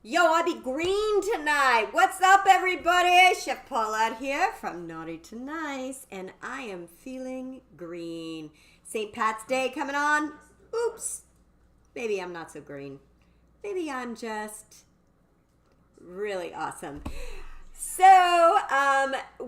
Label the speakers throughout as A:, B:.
A: Yo, I be green tonight. What's up, everybody? Chef Paulette here from Naughty2Nice, and I am feeling green. St. Pat's Day coming on. Oops. Maybe I'm not so green. Maybe I'm just really awesome. So,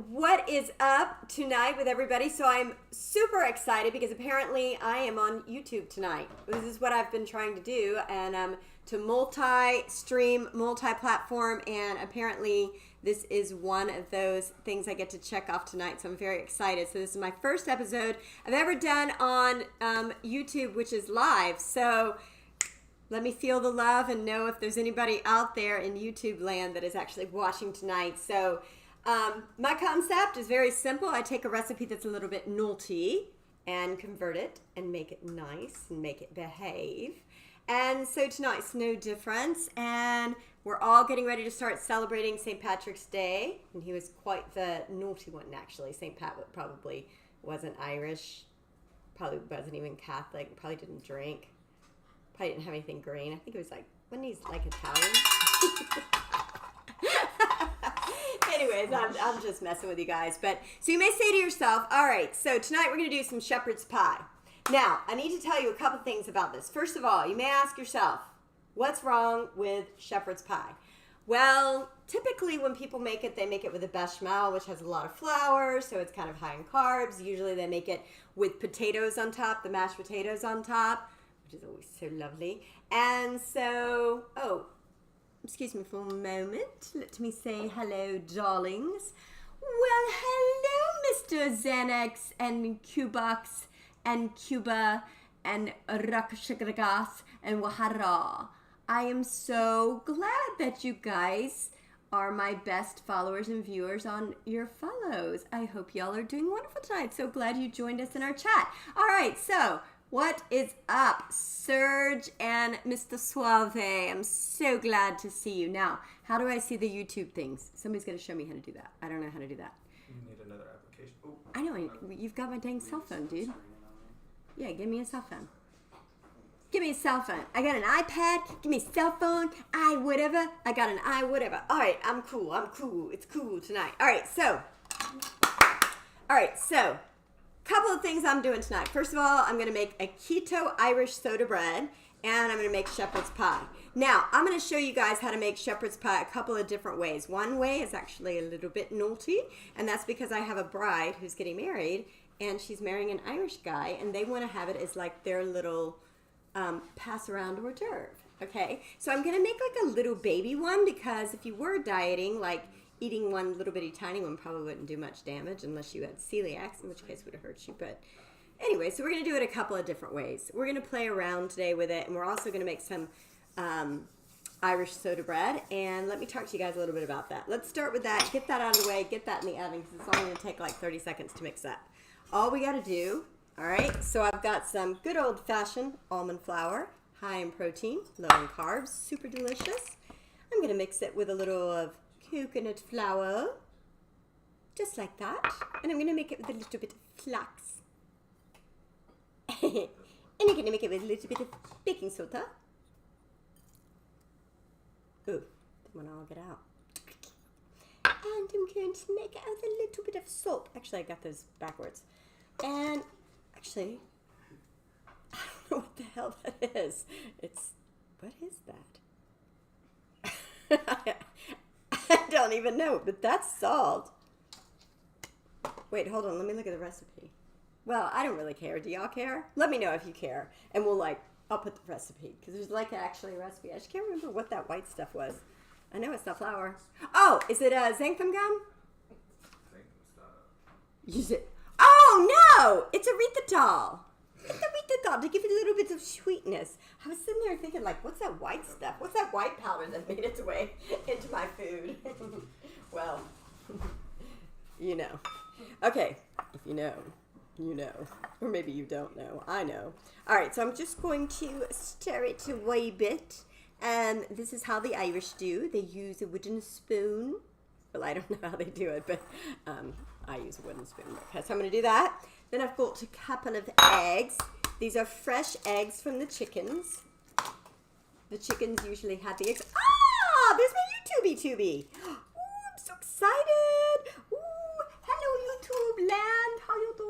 A: what is up tonight with everybody? So I'm super excited because apparently I am on YouTube tonight. This is what I've been trying to do, and to multi-stream, multi-platform, and apparently this is one of those things I get to check off tonight, so I'm very excited. So this is my first episode I've ever done on YouTube, which is live. So let me feel the love and know if there's anybody out there in YouTube land that is actually watching tonight. So my concept is very simple. I take a recipe that's a little bit naughty and convert it and make it nice and make it behave. And so tonight's no difference, and we're all getting ready to start celebrating St. Patrick's Day, and he was quite the naughty one, actually. St. Pat probably wasn't Irish, probably wasn't even Catholic, probably didn't drink, probably didn't have anything green. I think it was like, wasn't he like Italian? Anyways, I'm just messing with you guys. But so you may say to yourself, all right, so tonight we're going to do some shepherd's pie. Now, I need to tell you a couple things about this. First of all, you may ask yourself, what's wrong with shepherd's pie? Well, typically when people make it, they make it with a bechamel, which has a lot of flour, so it's kind of high in carbs. Usually they make it with potatoes on top, the mashed potatoes on top, which is always so lovely. And so, excuse me for a moment. Let me say hello, darlings. Well, hello, Mr. Xanax and Qbox and Cuba and Rakshagagas and Wahara. I am so glad that you guys are my best followers and viewers on your follows. I hope y'all are doing wonderful tonight. So glad you joined us in our chat. All right, so what is up, Serge and Mr. Suave? I'm so glad to see you. Now, how do I see the YouTube things? Somebody's going to show me how to do that. I don't know how to do that.
B: You need another application. Ooh.
A: I know. You've got my dang cell phone, dude. Yeah, give me a cell phone. Give me a cell phone. I got an iPad. Give me a cell phone. Whatever. I got an whatever. All right, I'm cool. It's cool tonight. All right, so. Couple of things I'm doing tonight. First of all, I'm going to make a keto Irish soda bread, and I'm going to make shepherd's pie. Now, I'm going to show you guys how to make shepherd's pie a couple of different ways. One way is actually a little bit naughty, and that's because I have a bride who's getting married, and she's marrying an Irish guy, and they want to have it as like their little pass around hors d'oeuvre, okay? So I'm going to make like a little baby one, because if you were dieting, like eating one little bitty tiny one probably wouldn't do much damage unless you had celiac, in which case it would have hurt you. But anyway, so we're going to do it a couple of different ways. We're going to play around today with it, and we're also going to make some Irish soda bread, and let me talk to you guys a little bit about that. Let's start with that, get that out of the way, get that in the oven, because it's only going to take like 30 seconds to mix up. All we got to do, all right, so I've got some good old-fashioned almond flour, high in protein, low in carbs, super delicious. I'm going to mix it with a little of coconut flour, just like that, and I'm going to make it with a little bit of flax. And I'm going to make it with a little bit of baking soda. Ooh, didn't want to all get out. And I'm going to make it with a little bit of salt. Actually, I got those backwards. And actually, I don't know what the hell that is. What is that? I don't even know, but that's salt. Wait, hold on. Let me look at the recipe. Well, I don't really care. Do y'all care? Let me know if you care. And I'll put the recipe. Because there's like actually a recipe. I just can't remember what that white stuff was. I know it's not flour. Oh, is it xanthan gum? Use it. Oh, no! It's erythritol. It's erythritol to give it a little bit of sweetness. I was sitting there thinking, like, what's that white stuff? What's that white powder that made its way into my food? Well, you know. Okay, if you know, you know. Or maybe you don't know. I know. All right, so I'm just going to stir it a wee bit. This is how the Irish do. They use a wooden spoon. Well, I don't know how they do it, but I use a wooden spoon. Okay, so I'm going to do that. Then I've got a couple of eggs. These are fresh eggs from the chickens. The chickens usually have the eggs. Ah! there's my YouTubey tubey. Ooh, I'm so excited. Ooh, hello YouTube land. How you do?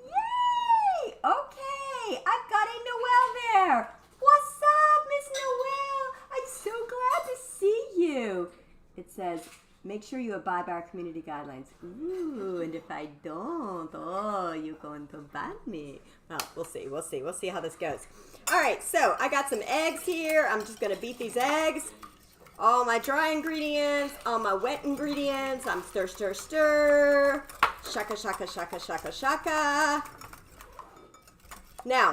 A: Yay! Okay, I've got a Noelle there. What's up, Miss Noelle? I'm so glad to see you. It says, make sure you abide by our community guidelines. Ooh, and if I don't, oh, you're going to ban me. Well, we'll see. We'll see how this goes. All right, so I got some eggs here. I'm just going to beat these eggs. All my dry ingredients, all my wet ingredients. I'm stir, stir, stir. Shaka, shaka, shaka, shaka, shaka. Now,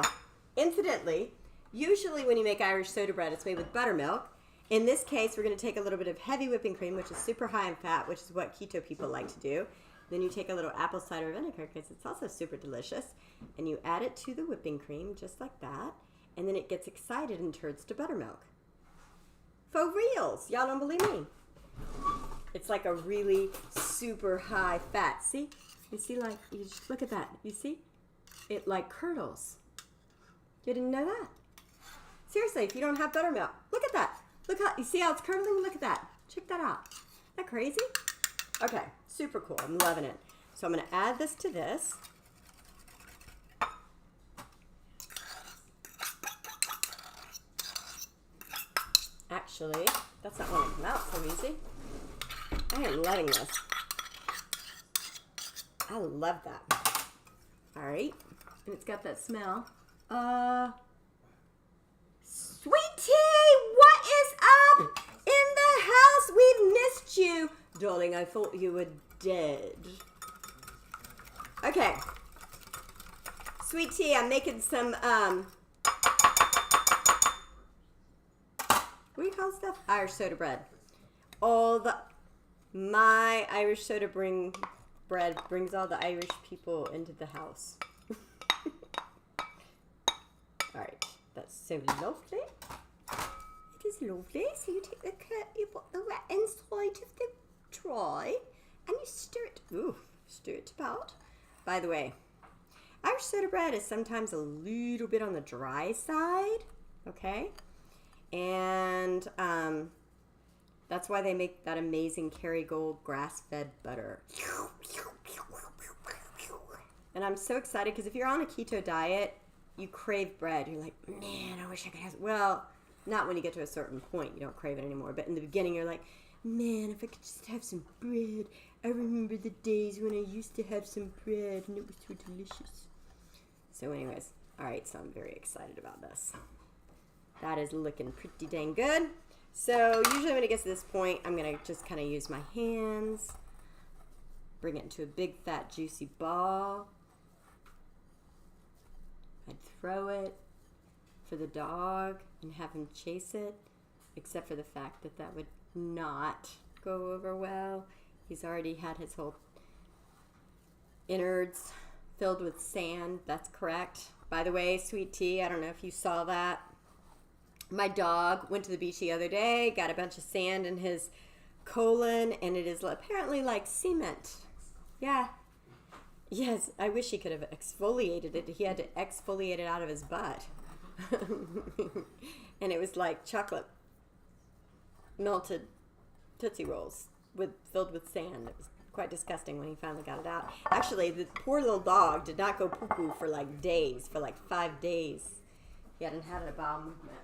A: incidentally, usually when you make Irish soda bread, it's made with buttermilk. In this case, we're going to take a little bit of heavy whipping cream, which is super high in fat, which is what keto people like to do. Then you take a little apple cider vinegar, because it's also super delicious, and you add it to the whipping cream, just like that, and then it gets excited and turns to buttermilk. For reals. Y'all don't believe me. It's like a really super high fat. See? You see, like, you just look at that. You see? It like curdles. You didn't know that? Seriously, if you don't have buttermilk, look at that. Look how, you see how it's curdling? Look at that. Check that out. Isn't that crazy? Okay, super cool. I'm loving it. So I'm going to add this to this. Actually, that's not going to come out so easy. I am loving this. I love that. All right. And it's got that smell. Sweetie, what is up in the house? We've missed you. Darling, I thought you were dead. Okay. Sweet tea, I'm making some, what do you call stuff? Irish soda bread. My Irish soda bread brings all the Irish people into the house. All right, that's so lovely. It is lovely. So you take you put the wet inside of the dry, and you stir it. Ooh, stir it about. By the way, Irish soda bread is sometimes a little bit on the dry side. Okay. And that's why they make that amazing Kerrygold grass-fed butter. And I'm so excited because if you're on a keto diet, you crave bread. You're like, man, I wish I could have. Well, not when you get to a certain point. You don't crave it anymore. But in the beginning, you're like, man, if I could just have some bread. I remember the days when I used to have some bread and it was so delicious. So anyways, all right, so I'm very excited about this. That is looking pretty dang good. So usually when it gets to this point, I'm going to just kind of use my hands. Bring it into a big, fat, juicy ball. I'd throw it for the dog and have him chase it, except for the fact that that would not go over well. He's already had his whole innards filled with sand. That's correct. By the way, Sweet Tea, I don't know if you saw that. My dog went to the beach the other day, got a bunch of sand in his colon, and it is apparently like cement. Yeah. Yes, I wish he could have exfoliated it. He had to exfoliate it out of his butt. And it was like chocolate melted Tootsie Rolls filled with sand. It was quite disgusting when he finally got it out. Actually, the poor little dog did not go poo-poo for like days, for like 5 days. He hadn't had a bowel movement.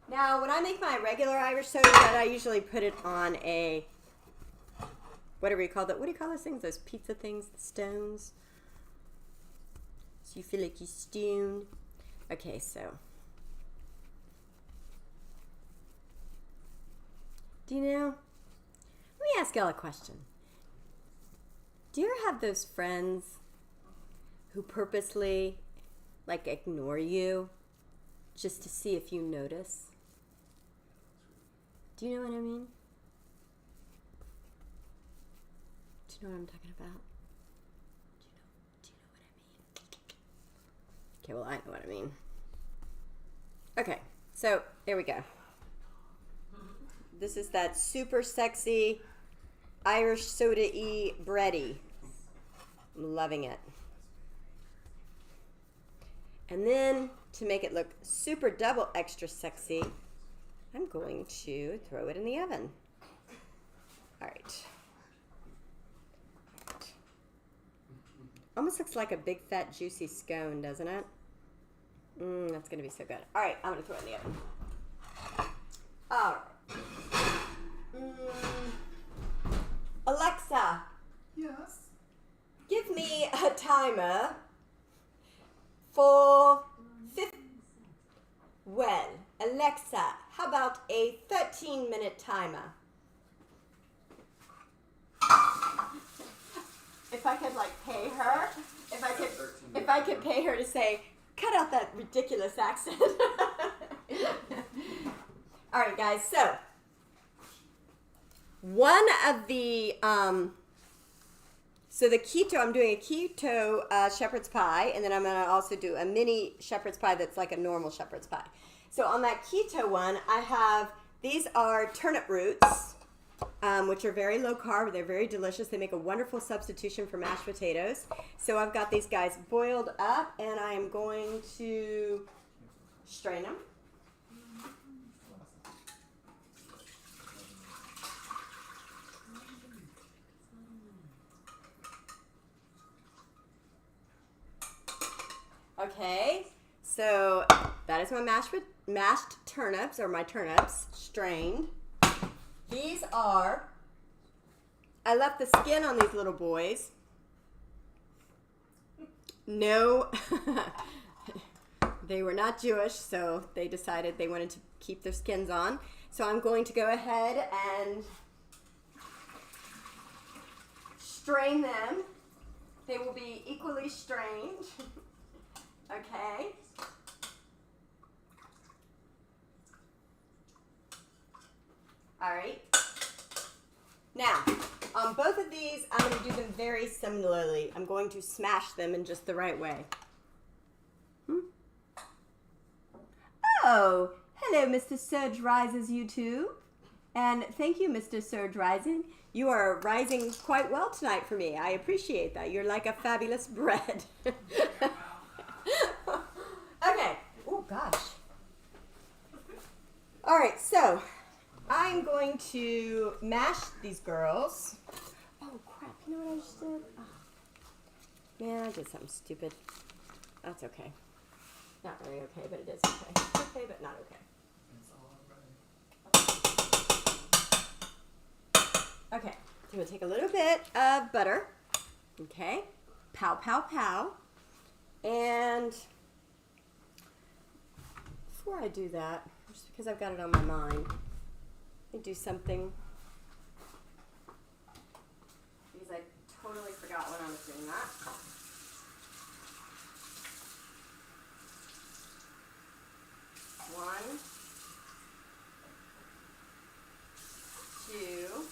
A: Now, when I make my regular Irish soda bread, I usually put it on a, whatever you call that. What do you call those things? Those pizza things, the stones. So you feel like you stone. Okay, so. Do you know? Let me ask y'all a question. Do you ever have those friends who purposely, like, ignore you just to see if you notice? Do you know what I mean? Do you know what I'm talking about? Do you know what I mean? Okay, well, I know what I mean. Okay, so there we go. This is that super sexy Irish soda-y bready. I'm loving it. And then to make it look super double extra sexy, I'm going to throw it in the oven. All right. Almost looks like a big fat juicy scone, doesn't it? That's gonna be so good. All right, I'm gonna throw it in the oven. All right. Alexa.
B: Yes.
A: Give me a timer for Well, Alexa, how about a 13-minute timer? If I could like pay her, if I could pay her to say, cut out that ridiculous accent. All right, guys. So one of the so the keto, I'm doing a keto shepherd's pie, and then I'm gonna also do a mini shepherd's pie that's like a normal shepherd's pie. So on that keto one, I have, these are turnip roots, which are very low carb. They're very delicious. They make a wonderful substitution for mashed potatoes. So I've got these guys boiled up, and I am going to strain them. Okay, so that is my mashed turnips, or my turnips, strained. These are, I left the skin on these little boys. No, they were not Jewish, so they decided they wanted to keep their skins on. So I'm going to go ahead and strain them. They will be equally strained. Okay. All right. Now, on both of these, I'm going to do them very similarly. I'm going to smash them in just the right way. Oh, hello, Mr. Surge Rises YouTube. And thank you, Mr. Surge Rising. You are rising quite well tonight for me. I appreciate that. You're like a fabulous bread. Okay. Oh, gosh. All right, so I'm going to mash these girls. Oh, crap. You know what I just did? Oh. Man, I did something stupid. That's okay. Not very okay, but it is okay. It's okay, but not okay. Okay, so I'm going to take a little bit of butter. Okay. Pow, pow, pow. And before I do that, just because I've got it on my mind, let me do something. Because I totally forgot when I was doing that. One, two,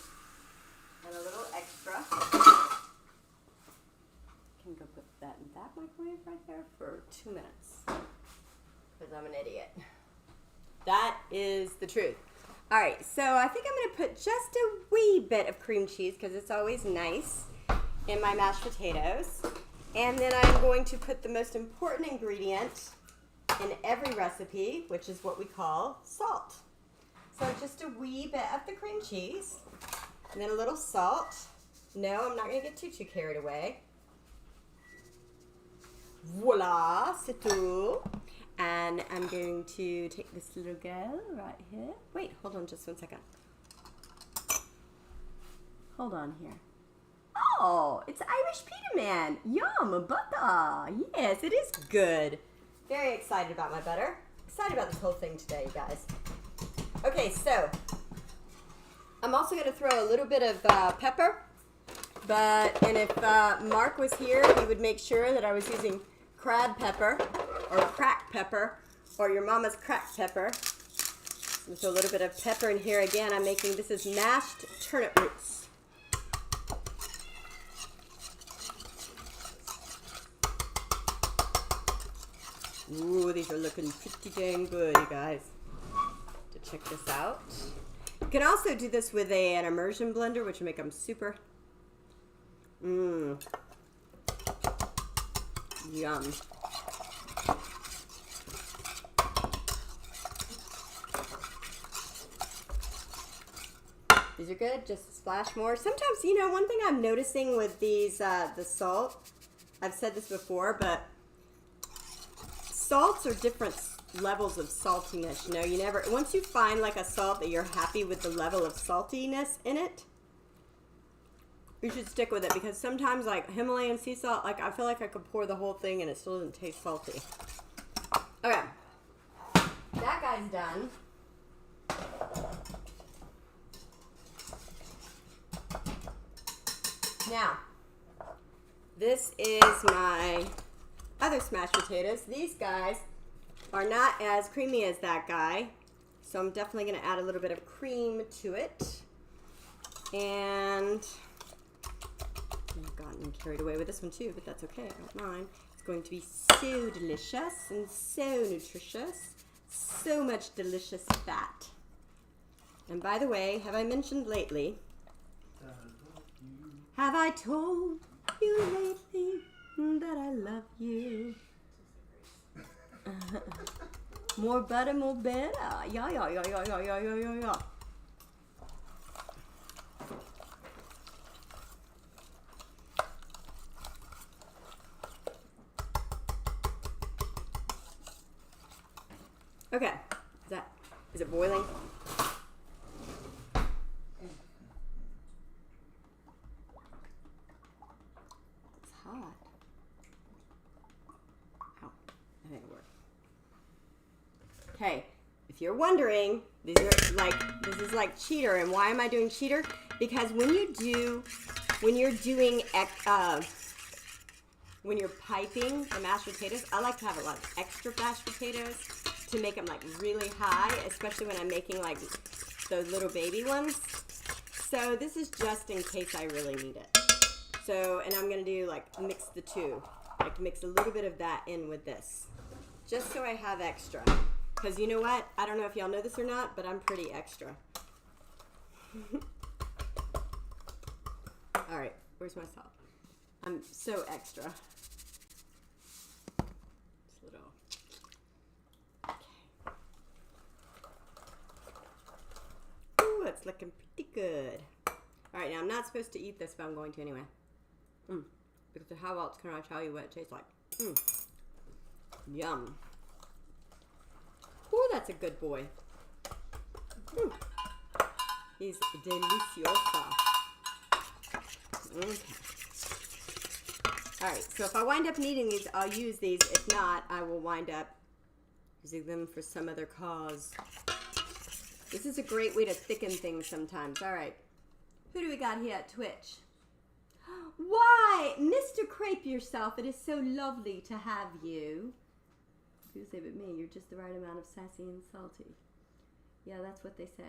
A: and a little extra. Can go put that in that microwave right there for 2 minutes. Because I'm an idiot. That is the truth. All right, so I think I'm going to put just a wee bit of cream cheese, because it's always nice, in my mashed potatoes. And then I'm going to put the most important ingredient in every recipe, which is what we call salt. So just a wee bit of the cream cheese, and then a little salt. No, I'm not going to get too carried away. Voila, c'est tout. And I'm going to take this little girl right here. Wait, hold on just 1 second. Hold on here. Oh, it's Irish Pita Man. Yum, butter. Yes, it is good. Very excited about my butter. Excited about this whole thing today, you guys. Okay, so I'm also going to throw a little bit of pepper. And if Mark was here, he would make sure that I was using crab pepper, or crack pepper, or your mama's cracked pepper. So a little bit of pepper in here again. I'm making, this is mashed turnip roots. Ooh, these are looking pretty dang good, you guys. To check this out. You can also do this with an immersion blender, which will make them super. Yum. These are good. Just a splash more. Sometimes, one thing I'm noticing with these, the salt, I've said this before, but salts are different levels of saltiness. Once you find like a salt that you're happy with the level of saltiness in it, you should stick with it, because sometimes like Himalayan sea salt, like I feel like I could pour the whole thing and it still doesn't taste salty. Okay. That guy's done. Now, this is my other smashed potatoes. These guys are not as creamy as that guy, so I'm definitely going to add a little bit of cream to it. And I've gotten carried away with this one too, but that's okay. I don't mind. It's going to be so delicious and so nutritious. So much delicious fat. And by the way, have I mentioned lately? Have I told you lately that I love you? More butter, more better. Yeah, yeah, yeah, yeah, yeah, yeah, yeah, yeah, yeah. Okay, is it boiling? It's hot. Ow, that didn't work. Okay, if you're wondering, this is like cheater, and why am I doing cheater? Because when you're piping the mashed potatoes, I like to have a lot of extra mashed potatoes to make them like really high, especially when I'm making like those little baby ones. So this is just in case I really need it. So, and I'm gonna do like mix the two, like mix a little bit of that in with this, just so I have extra. Because you know what? I don't know if y'all know this or not, but I'm pretty extra. All right, where's my salt? I'm so extra. Just a little. Okay. Ooh, it's looking pretty good. All right, now I'm not supposed to eat this, but I'm going to anyway. Because how else can I tell you what it tastes like? Yum. Ooh, that's a good boy. He's delicioso. Okay. Alright, so if I wind up needing these, I'll use these. If not, I will wind up using them for some other cause. This is a great way to thicken things sometimes. Alright, who do we got here at Twitch? Why, Mr. Crepe Yourself, it is so lovely to have you. You say, but me, you're just the right amount of sassy and salty. Yeah, that's what they say.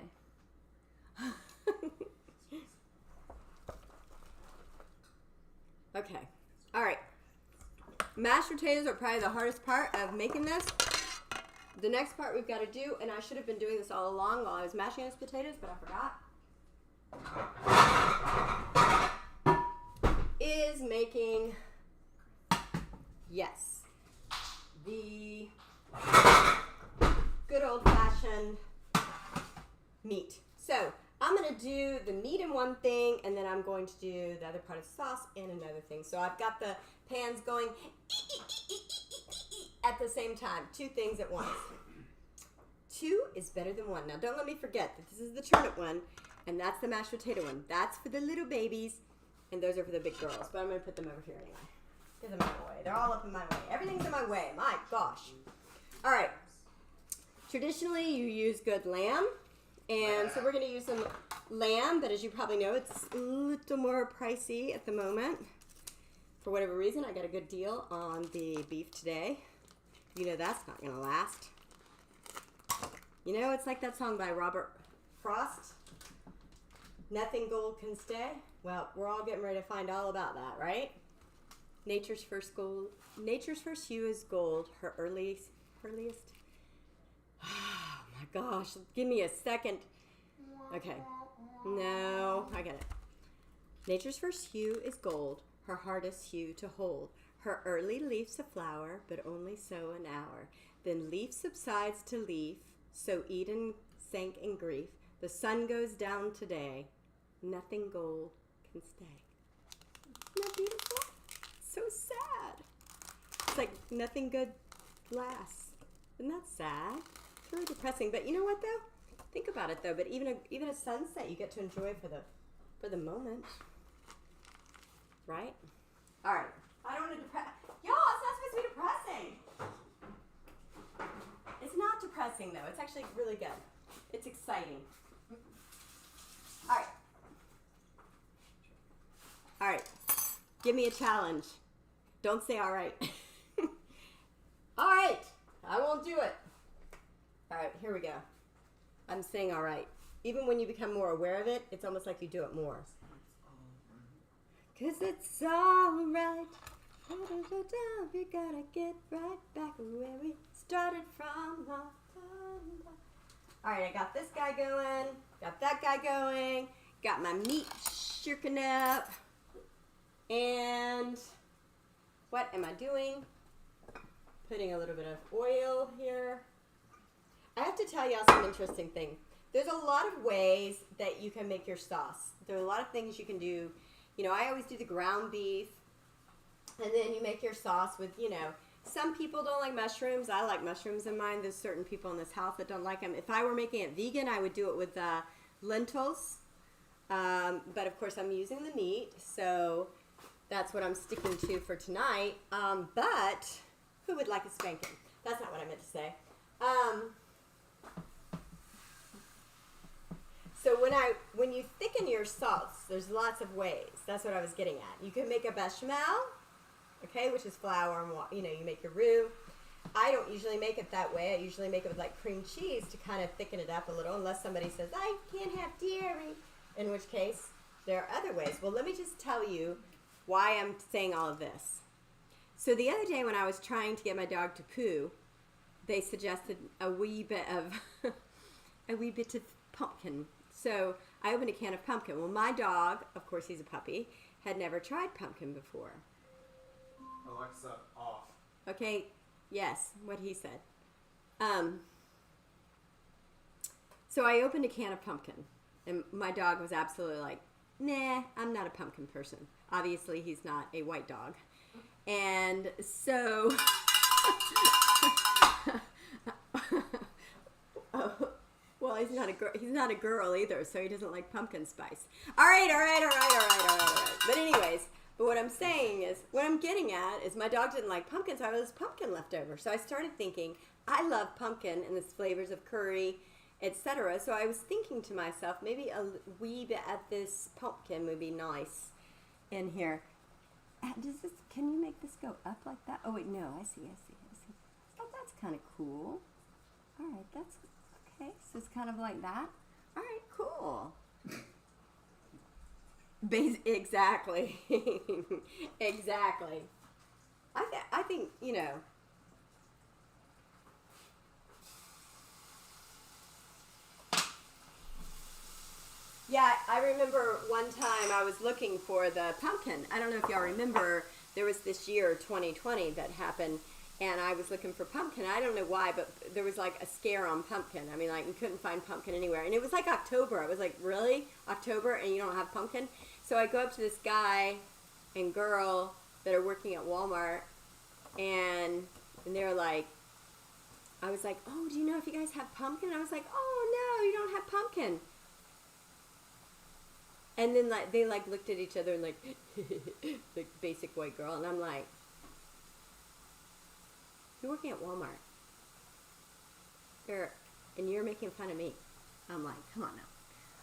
A: Okay. All right. Mashed potatoes are probably the hardest part of making this. The next part we've got to do, and I should have been doing this all along while I was mashing those potatoes, but I forgot, is making, yes, the good old-fashioned meat. So I'm going to do the meat in one thing, and then I'm going to do the other part of the sauce in another thing. So I've got the pans going at the same time. Two things at once. Two is better than one. Now don't let me forget that this is the turnip one, and that's the mashed potato one. That's for the little babies, and those are for the big girls. But I'm going to put them over here anyway. Get them out of my way. They're all up in my way. Everything's in my way. My gosh. All right. Traditionally, you use good lamb. And so we're going to use some lamb, but as you probably know, it's a little more pricey at the moment. For whatever reason, I got a good deal on the beef today. You know that's not going to last. You know, it's like that song by Robert Frost, Nothing Gold Can Stay. Well, we're all getting ready to find all about that, right? Nature's first hue is gold, her earliest. Oh my gosh, give me a second. Okay. No, I get it. Nature's first hue is gold, her hardest hue to hold. Her early leaf's a flower, but only so an hour. Then leaf subsides to leaf, so Eden sank in grief. The sun goes down today, nothing gold can stay. Isn't that beautiful? So sad. It's like nothing good lasts. Isn't that sad? It's really depressing. But you know what though? Think about it though. But even a sunset you get to enjoy for the moment, right? All right. I don't want to depress. Y'all, it's not supposed to be depressing. It's not depressing though. It's actually really good. It's exciting. All right. All right. Give me a challenge. Don't say all right. All right. I won't do it. All right, here we go. I'm saying all right. Even when you become more aware of it, it's almost like you do it more. 'Cause it's all right. We gotta get right back where we started from. All right, I got this guy going. Got that guy going. Got my meat shirking up. And what am I doing? Putting a little bit of oil here. I have to tell y'all some interesting thing. There's a lot of ways that you can make your sauce. There are a lot of things you can do. You know, I always do the ground beef, and then you make your sauce with, you know, some people don't like mushrooms. I like mushrooms in mine. There's certain people in this house that don't like them. If I were making it vegan, I would do it with lentils. But of course, I'm using the meat, so that's what I'm sticking to for tonight. But who would like a spanking? That's not what I meant to say. So when you thicken your sauce, there's lots of ways. That's what I was getting at. You can make a bechamel, okay, which is flour and water. You know, you make your roux. I don't usually make it that way. I usually make it with like cream cheese to kind of thicken it up a little, unless somebody says, I can't have dairy, in which case there are other ways. Well, let me just tell you why I'm saying all of this. So the other day when I was trying to get my dog to poo, they suggested a wee bit of pumpkin. So I opened a can of pumpkin. Well, my dog, of course he's a puppy, had never tried pumpkin before.
B: Alexa, off.
A: Okay, yes, what he said. So I opened a can of pumpkin, and my dog was absolutely like, nah, I'm not a pumpkin person. Obviously, he's not a white dog. And so... Well, he's not a girl either, so he doesn't like pumpkin spice. All right. But anyways, what I'm saying is, what I'm getting at is my dog didn't like pumpkin, so I was pumpkin left over. So I started thinking, I love pumpkin and its flavors of curry, etc. So I was thinking to myself, maybe a wee bit of this pumpkin would be nice in here. Can you make this go up like that? Oh wait, no, I see. Oh, that's kind of cool. All right, that's okay. So it's kind of like that. All right, cool. Exactly. Exactly. I think, you know. Yeah, I remember one time I was looking for the pumpkin. I don't know if y'all remember, there was this year, 2020, that happened, and I was looking for pumpkin. I don't know why, but there was like a scare on pumpkin. I mean, like, you couldn't find pumpkin anywhere. And it was like October. I was like, really? October and you don't have pumpkin? So I go up to this guy and girl that are working at Walmart, and they're like, I was like, oh, do you know if you guys have pumpkin? I was like, oh, no, you don't have pumpkin. And then like they like looked at each other and like the basic white girl, and I'm like, you're working at Walmart. And you're making fun of me. I'm like, come on now.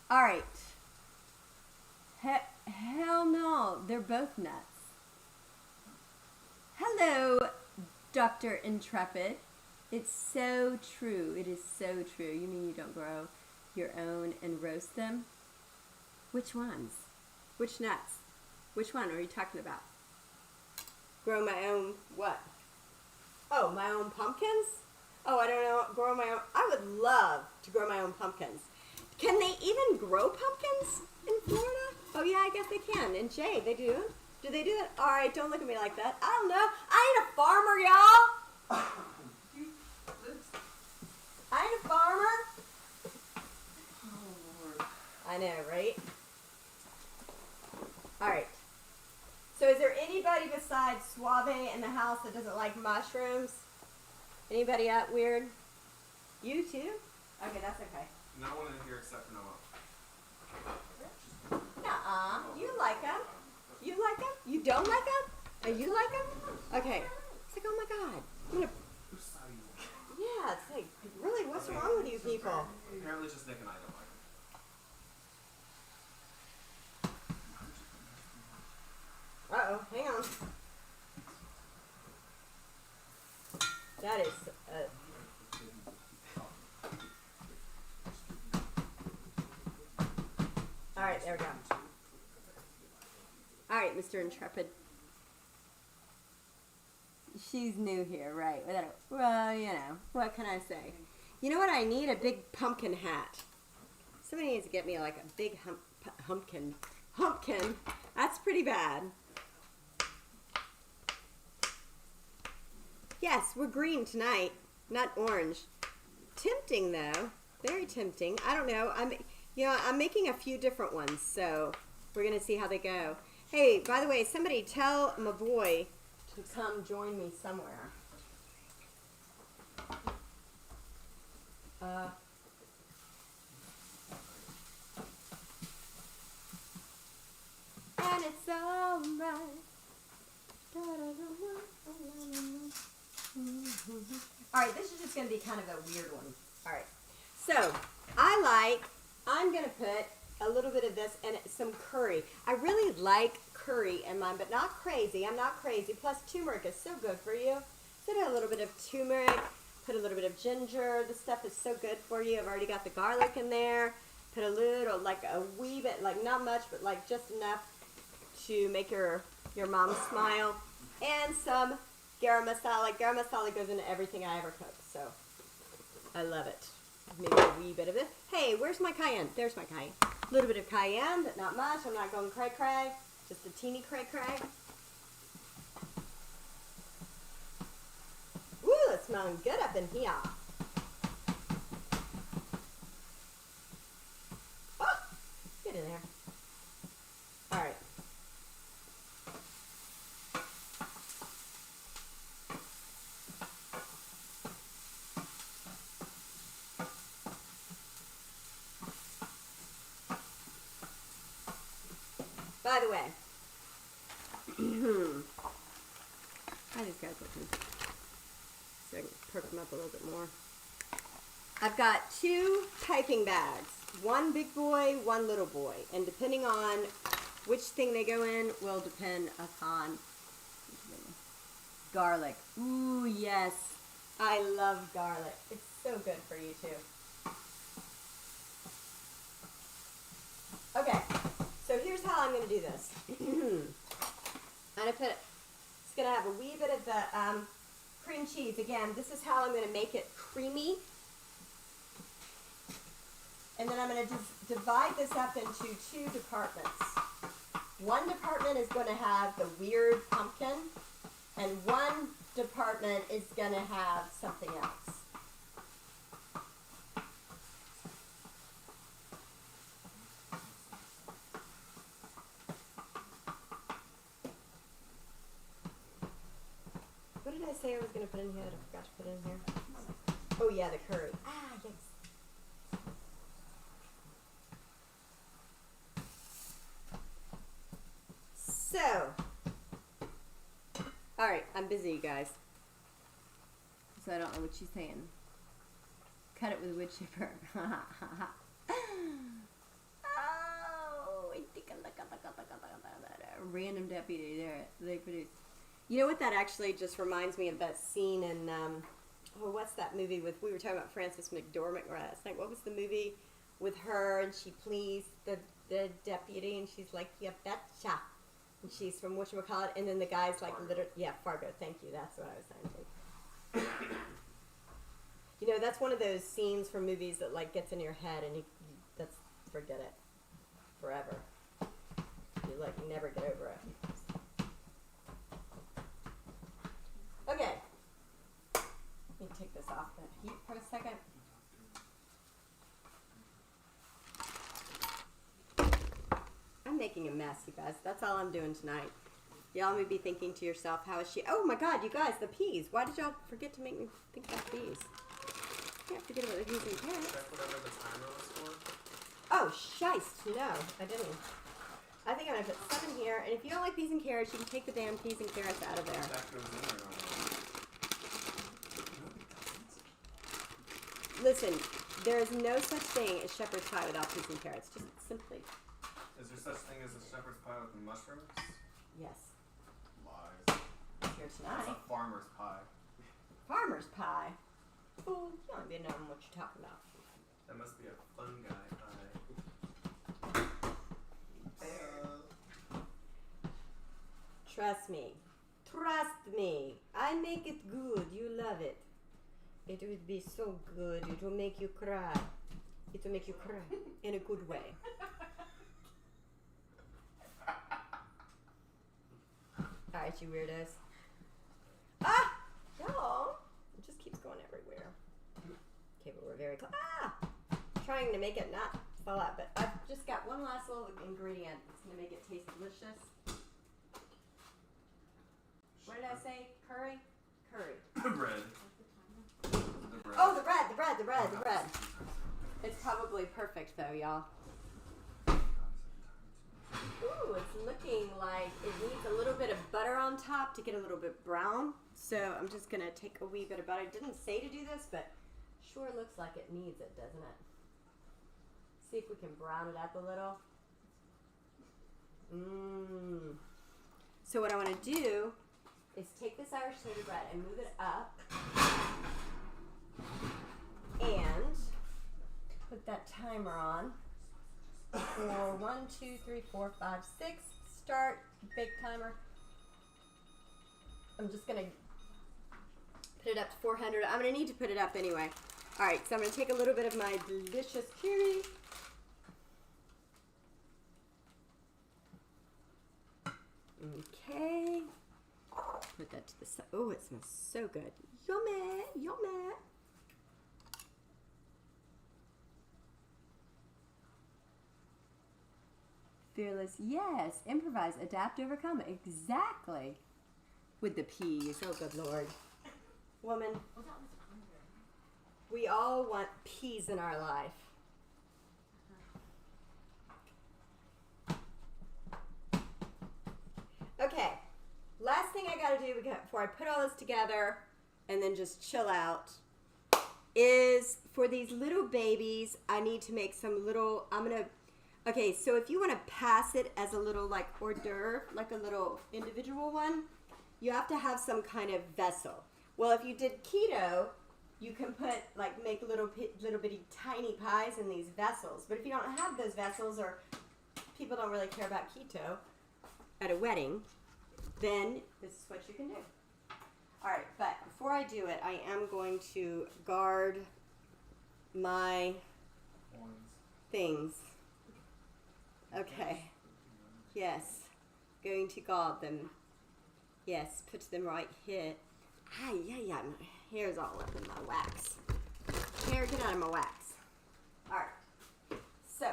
A: All right. Hell no, they're both nuts. Hello, Dr. Intrepid. It's so true. It is so true. You mean you don't grow your own and roast them? Which ones? Which nuts? Which one are you talking about? Grow my own what? Oh, my own pumpkins? Oh, I don't know. Grow my own. I would love to grow my own pumpkins. Can they even grow pumpkins in Florida? Oh, yeah, I guess they can. In Jay, they do. Do they do that? All right, don't look at me like that. I don't know. I ain't a farmer, y'all. I ain't a farmer. I know, right? Anybody besides Suave in the house that doesn't like mushrooms? Anybody out weird? You too? Okay, that's okay.
B: No one in here except for Noah.
A: Nuh-uh. You like them. You like them? You don't like them? And you like them? Okay. It's like, oh my God. I'm gonna... Yeah, it's like, really, what's wrong with you people?
B: Apparently just Nick and I don't like them.
A: Uh-oh, hang on. That is, all right, there we go. All right, Mr. Intrepid. She's new here, right? Well, you know, what can I say? You know what I need? A big pumpkin hat. Somebody needs to get me like a big humpkin. Humpkin. That's pretty bad. Yes, we're green tonight, not orange. Tempting though, very tempting. I don't know. I'm making a few different ones, so we're gonna see how they go. Hey, by the way, somebody tell my boy to come join me somewhere. And it's alright. Alright, this is just going to be kind of a weird one. Alright, so I'm going to put a little bit of this and some curry. I really like curry in mine, but not crazy. I'm not crazy. Plus turmeric is so good for you. So I put a little bit of turmeric, put a little bit of ginger. This stuff is so good for you. I've already got the garlic in there. Put a little, like a wee bit, like not much, but like just enough to make your mom smile. And some garam masala. Garam masala goes into everything I ever cook, so I love it. Maybe a wee bit of it. Hey, where's my cayenne? There's my cayenne. A little bit of cayenne, but not much. I'm not going cray-cray. Just a teeny cray-cray. Woo, it's smelling good up in here. Oh, get in there. All right. By the way, how these guys looking? So I can perk them up a little bit more. I've got 2 piping bags. One big boy, one little boy. And depending on which thing they go in will depend upon garlic. Ooh, yes. I love garlic. It's so good for you too. Okay. So here's how I'm going to do this. I'm going to it's going to have a wee bit of the cream cheese. Again, this is how I'm going to make it creamy. And then I'm going to divide this up into 2 departments. One department is going to have the weird pumpkin, and one department is going to have something else. What did I say I was going to put in here that I forgot to put in here? Oh yeah, the curry. Ah, yes. So, all right, I'm busy, you guys. So I don't know what she's saying. Cut it with a wood chipper. Oh, random deputy there. They produce. You know what that actually just reminds me of? That scene in what's that movie with? We were talking about Frances McDormand last night. What was the movie with her and she pleased the deputy and she's like, "You betcha." And she's from whatchamacallit, and then the guy's like, literally, yeah, Fargo, thank you, that's what I was saying to. You know, that's one of those scenes from movies that like gets in your head and you that's, forget it, forever. You like never get over it. Okay, let me take this off the heat for a second. I'm making a mess, you guys. That's all I'm doing tonight. Y'all may be thinking to yourself, how is she? Oh my God, you guys, the peas. Why did y'all forget to make me think about peas? Can't forget about the peas and carrots.
B: Check whatever the timer was for.
A: Oh, shiest. No, I didn't. I think I'm going to put 7 here. And if you don't like peas and carrots, you can take the damn peas and carrots out of there.
B: That goes in there.
A: Listen, there is no such thing as shepherd's pie without peas and carrots. Just simply.
B: Is there such thing as a shepherd's pie with mushrooms?
A: Yes.
B: Lies.
A: Here
B: That's
A: tonight.
B: a farmer's pie.
A: Farmer's pie. Fool, you don't even know what you're talking about.
B: That must be a fun guy pie.
A: Trust me. Trust me. I make it good. You love it. It would be so good. It will make you cry. It will make you cry in a good way. Alright, you weirdos. Ah! Y'all! It just keeps going everywhere. Okay, but we're very close. Ah! Trying to make it not fall out, but I've just got one last little ingredient that's going to make it taste delicious. What did I say? Curry? Curry.
B: The bread. The bread.
A: Oh, the bread. It's probably perfect though, y'all. Ooh, it's looking like it needs a little bit of butter on top to get a little bit brown. So I'm just gonna take a wee bit of butter. I didn't say to do this, but sure looks like it needs it, doesn't it? See if we can brown it up a little. Mmm. So what I want to do is take this Irish soda bread and move it up and put that timer on for 1, 2, 3, 4, 5, 6. Start bake timer. I'm just gonna put it up to 400. I'm gonna need to put it up anyway. All right, so I'm gonna take a little bit of my delicious curry. Okay. Put that to the side. Oh, it smells so good. Yummy, yummy. Fearless, yes. Improvise, adapt, overcome. Exactly. With the peas. Oh, good Lord. Woman, we all want peas in our life. Okay. Last thing I gotta do before I put all this together and then just chill out is for these little babies, I need to make some little, okay, so if you want to pass it as a little like hors d'oeuvre, like a little individual one, you have to have some kind of vessel. Well, if you did keto, you can make little bitty tiny pies in these vessels. But if you don't have those vessels, or people don't really care about keto at a wedding, then this is what you can do. All right, but before I do it, I am going to guard my things. Okay. Yes. Going to guard them. Yes, put them right here. Ah, yeah. My hair's all up in my wax. Hair, get out of my wax. All right. So,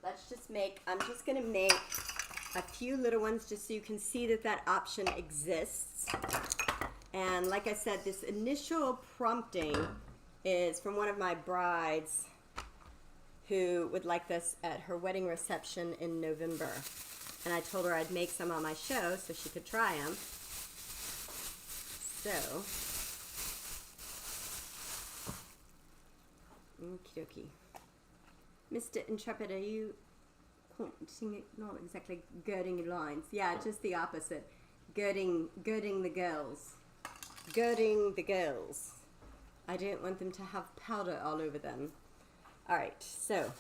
A: let's just I'm just going to make a few little ones just so you can see that option exists. And like I said, this initial prompting is from one of my brides who would like this at her wedding reception in November. And I told her I'd make some on my show so she could try them. So, okie dokie. Mr. Intrepid, are you not exactly girding your lines? Yeah, just the opposite. Girding the girls. Girding the girls. I don't want them to have powder all over them. Alright, so,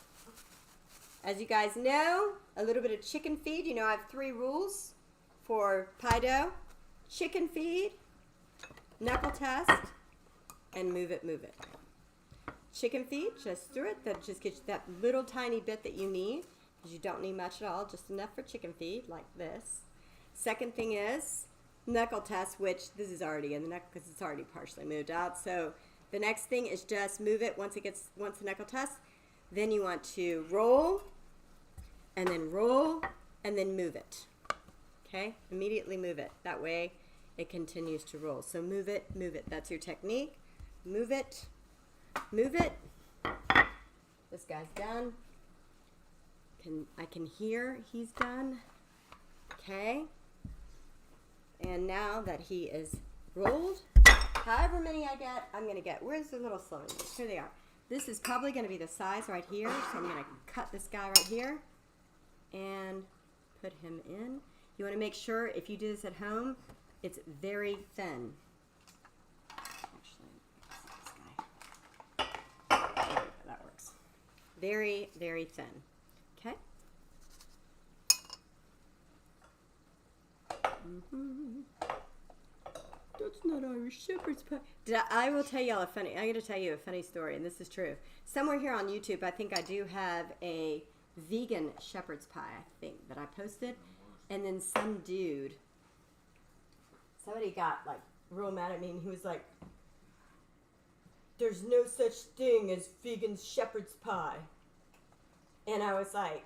A: as you guys know, a little bit of chicken feed. You know I have 3 rules for pie dough. Chicken feed, knuckle test, and move it. Chicken feed, just through it. That just gets you that little tiny bit that you need, because you don't need much at all, just enough for chicken feed, like this. Second thing is knuckle test, which this is already in the knuckle because it's already partially moved out. So the next thing is just move it once the knuckle test. Then you want to roll, and then move it. Okay? Immediately move it. That way it continues to roll. So move it, move it. That's your technique. Move it, move it. This guy's done. I can hear he's done. Okay? And now that he is rolled, however many I get, I'm going to get. Where's the little slowing? Here they are. This is probably going to be the size right here. So I'm going to cut this guy right here and put him in. You want to make sure if you do this at home, it's very thin. Actually, this guy. That works. Very, very thin. Okay? That's not Irish Shepherd's pie. I will tell y'all I got to tell you a funny story, and this is true. Somewhere here on YouTube, I think I do have a vegan shepherd's pie, I think, that I posted. And then somebody got like real mad at me, and he was like, "There's no such thing as vegan shepherd's pie." And I was like,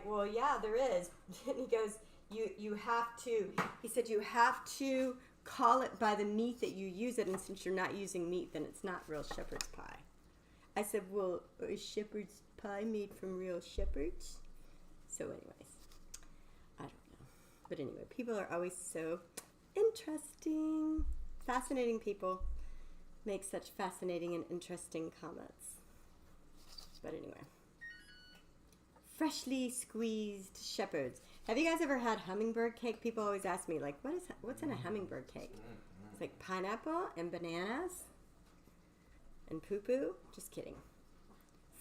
A: well, yeah, there is. And he goes, you have to, he said, you have to call it by the meat that you use it. And since you're not using meat, then it's not real shepherd's pie. I said, well, is shepherd's pie made from real shepherds? So anyways, I don't know. But anyway, people are always so interesting. Fascinating people make such fascinating and interesting comments. But anyway. Freshly squeezed shepherds. Have you guys ever had hummingbird cake? People always ask me, like, what's in a hummingbird cake? It's like pineapple and bananas and poo-poo. Just kidding.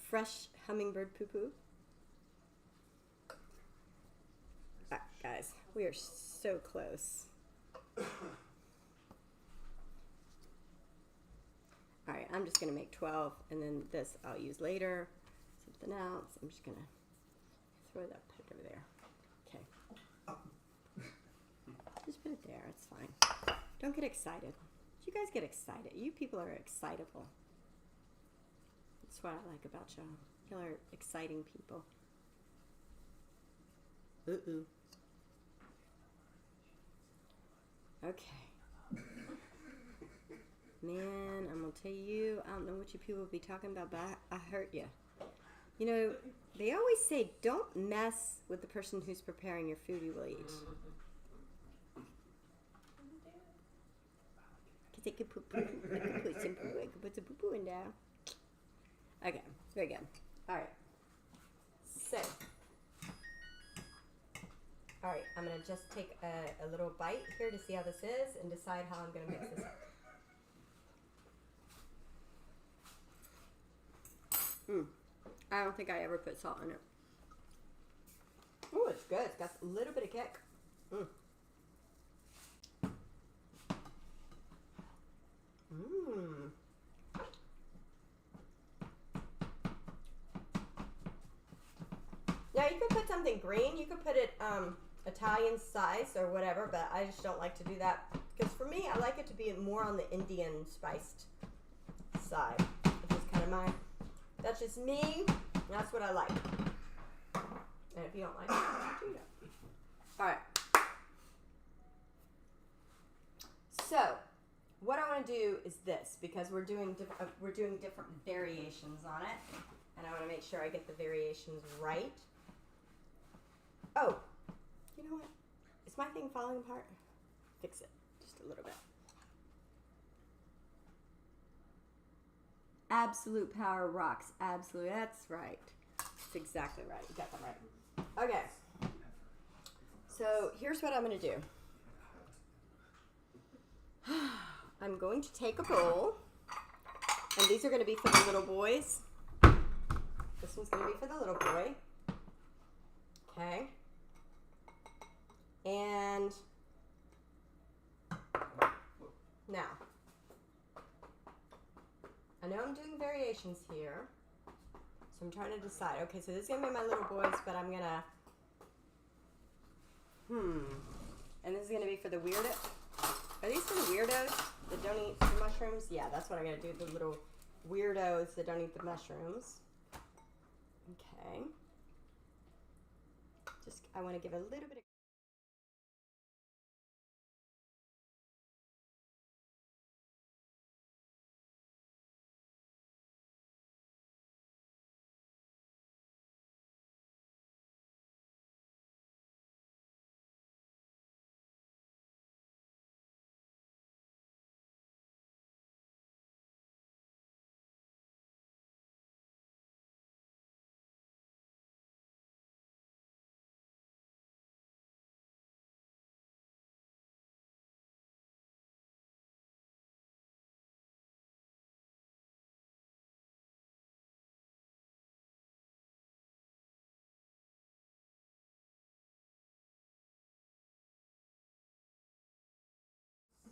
A: Fresh hummingbird poo-poo. Guys, we are so close. Alright, I'm just going to make 12, and then this I'll use later. Something else. I'm just going to throw that, put it over there. Okay. Just put it there. It's fine. Don't get excited. You guys get excited. You people are excitable. That's what I like about y'all. Y'all are exciting people. Uh-oh. Okay. Man, I'm going to tell you, I don't know what you people will be talking about, but I hurt you. You know, they always say, don't mess with the person who's preparing your food you will eat. Because they could put some poo-poo in there. Okay, very good. All right. So, all right, I'm going to just take a little bite here to see how this is and decide how I'm going to mix this up. I don't think I ever put salt in it. Oh, it's good. It's got a little bit of kick. Yeah, you could put something green. You could put it Italian spice or whatever, but I just don't like to do that. Because for me, I like it to be more on the Indian spiced side. Which is kind of my... That's just me. That's what I like. And if you don't like it, do that. All right. So, what I want to do is this, because we're doing different variations on it, and I want to make sure I get the variations right. Oh, you know what? Is my thing falling apart? Fix it just a little bit. Absolute power rocks. Absolute. That's right. That's exactly right. You got that right. Okay. So here's what I'm going to do. I'm going to take a bowl, and these are going to be for the little boys. This one's going to be for the little boy. Okay. And now, I know I'm doing variations here, so I'm trying to decide. Okay, so this is going to be my little boys, but I'm going to, and this is going to be for the weirdo. Are these for the weirdos that don't eat the mushrooms? Yeah, that's what I'm going to do, the little weirdos that don't eat the mushrooms. Okay. Just I want to give a little bit of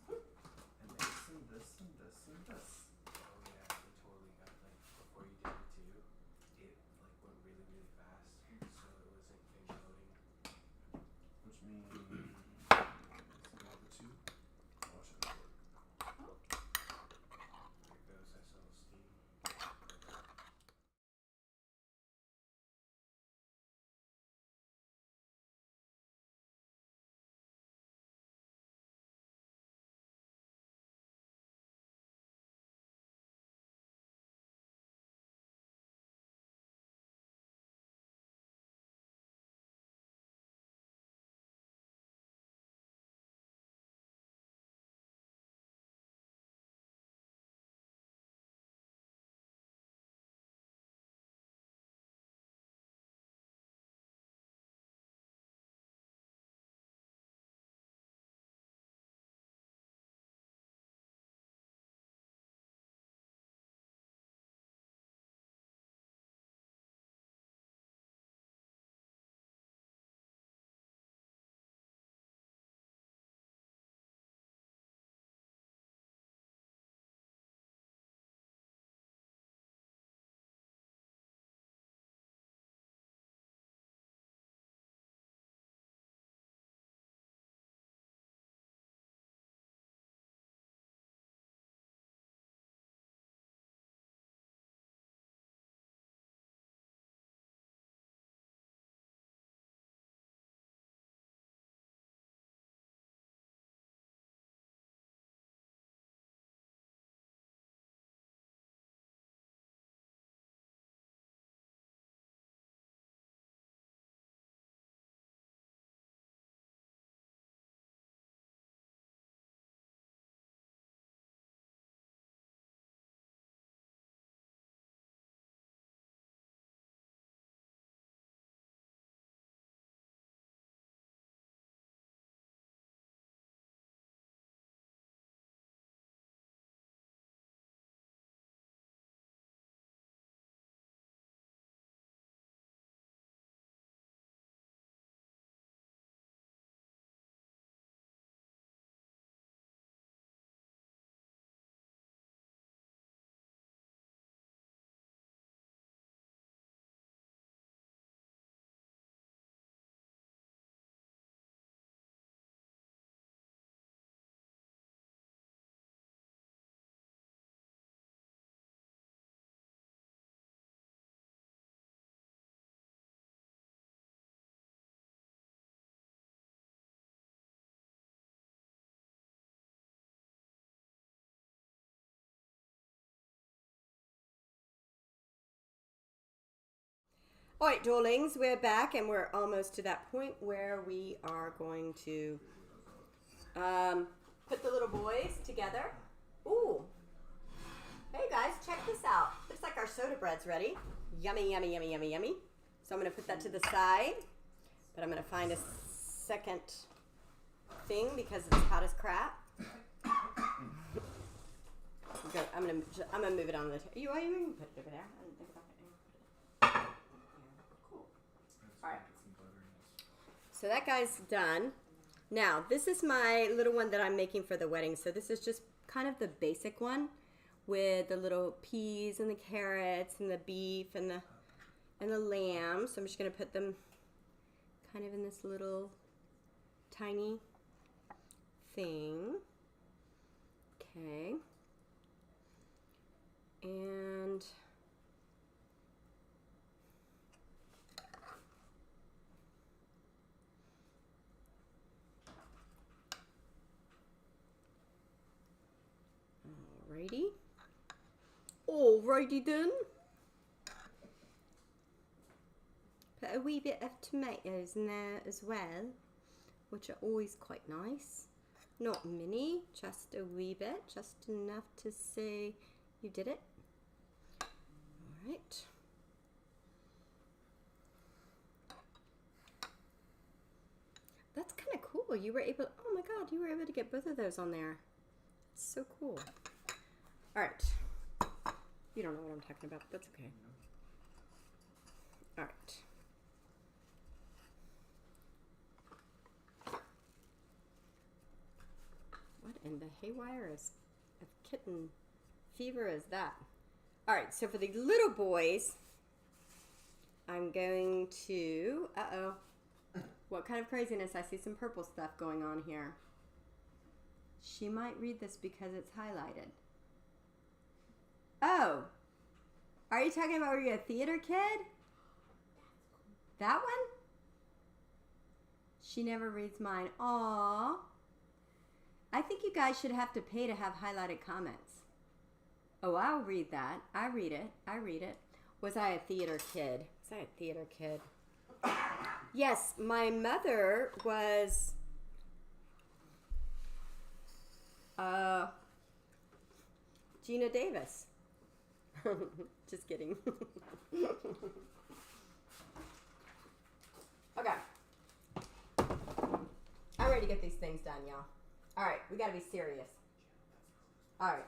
B: And this and this and this and this.
C: Oh yeah, we totally got like before you did it too. It like went really really fast, so it wasn't loading.
B: Which means the two. Watch it work.
C: There goes that little steam.
A: All right, darlings, we're back and we're almost to that point where we are going to put the little boys together. Ooh. Hey guys, check this out. Looks like our soda bread's ready. Yummy, yummy, yummy, yummy, yummy. So I'm going to put that to the side, but I'm going to find a second thing because it's hot as crap. I'm gonna move it on the. You can put it over there. I didn't think about it. Cool. All right. So that guy's done. Now this is my little one that I'm making for the wedding. So this is just kind of the basic one with the little peas and the carrots and the beef and the lamb. So I'm just gonna put them kind of in this little tiny thing. Okay. And Alrighty. Alrighty then. Put a wee bit of tomatoes in there as well, which are always quite nice. Not many, just a wee bit, just enough to say you did it. Alright. That's kind of cool. You were able, oh my god, you were able to get both of those on there. It's so cool. Alright. You don't know what I'm talking about, but that's okay. Alright. What in the haywire is of kitten fever is that? Alright, so for the little boys, I'm going to, uh-oh. What kind of craziness? I see some purple stuff going on here. She might read this because it's highlighted. Oh. Are you talking about were you a theater kid? That one? She never reads mine. Aww. I think you guys should have to pay to have highlighted comments. Oh, I'll read that. I read it. I read it. Was I a theater kid? Was I a theater kid? Yes, my mother was Gina Davis. Just kidding. Okay. I'm ready to get these things done, y'all. Alright, we gotta be serious. Alright.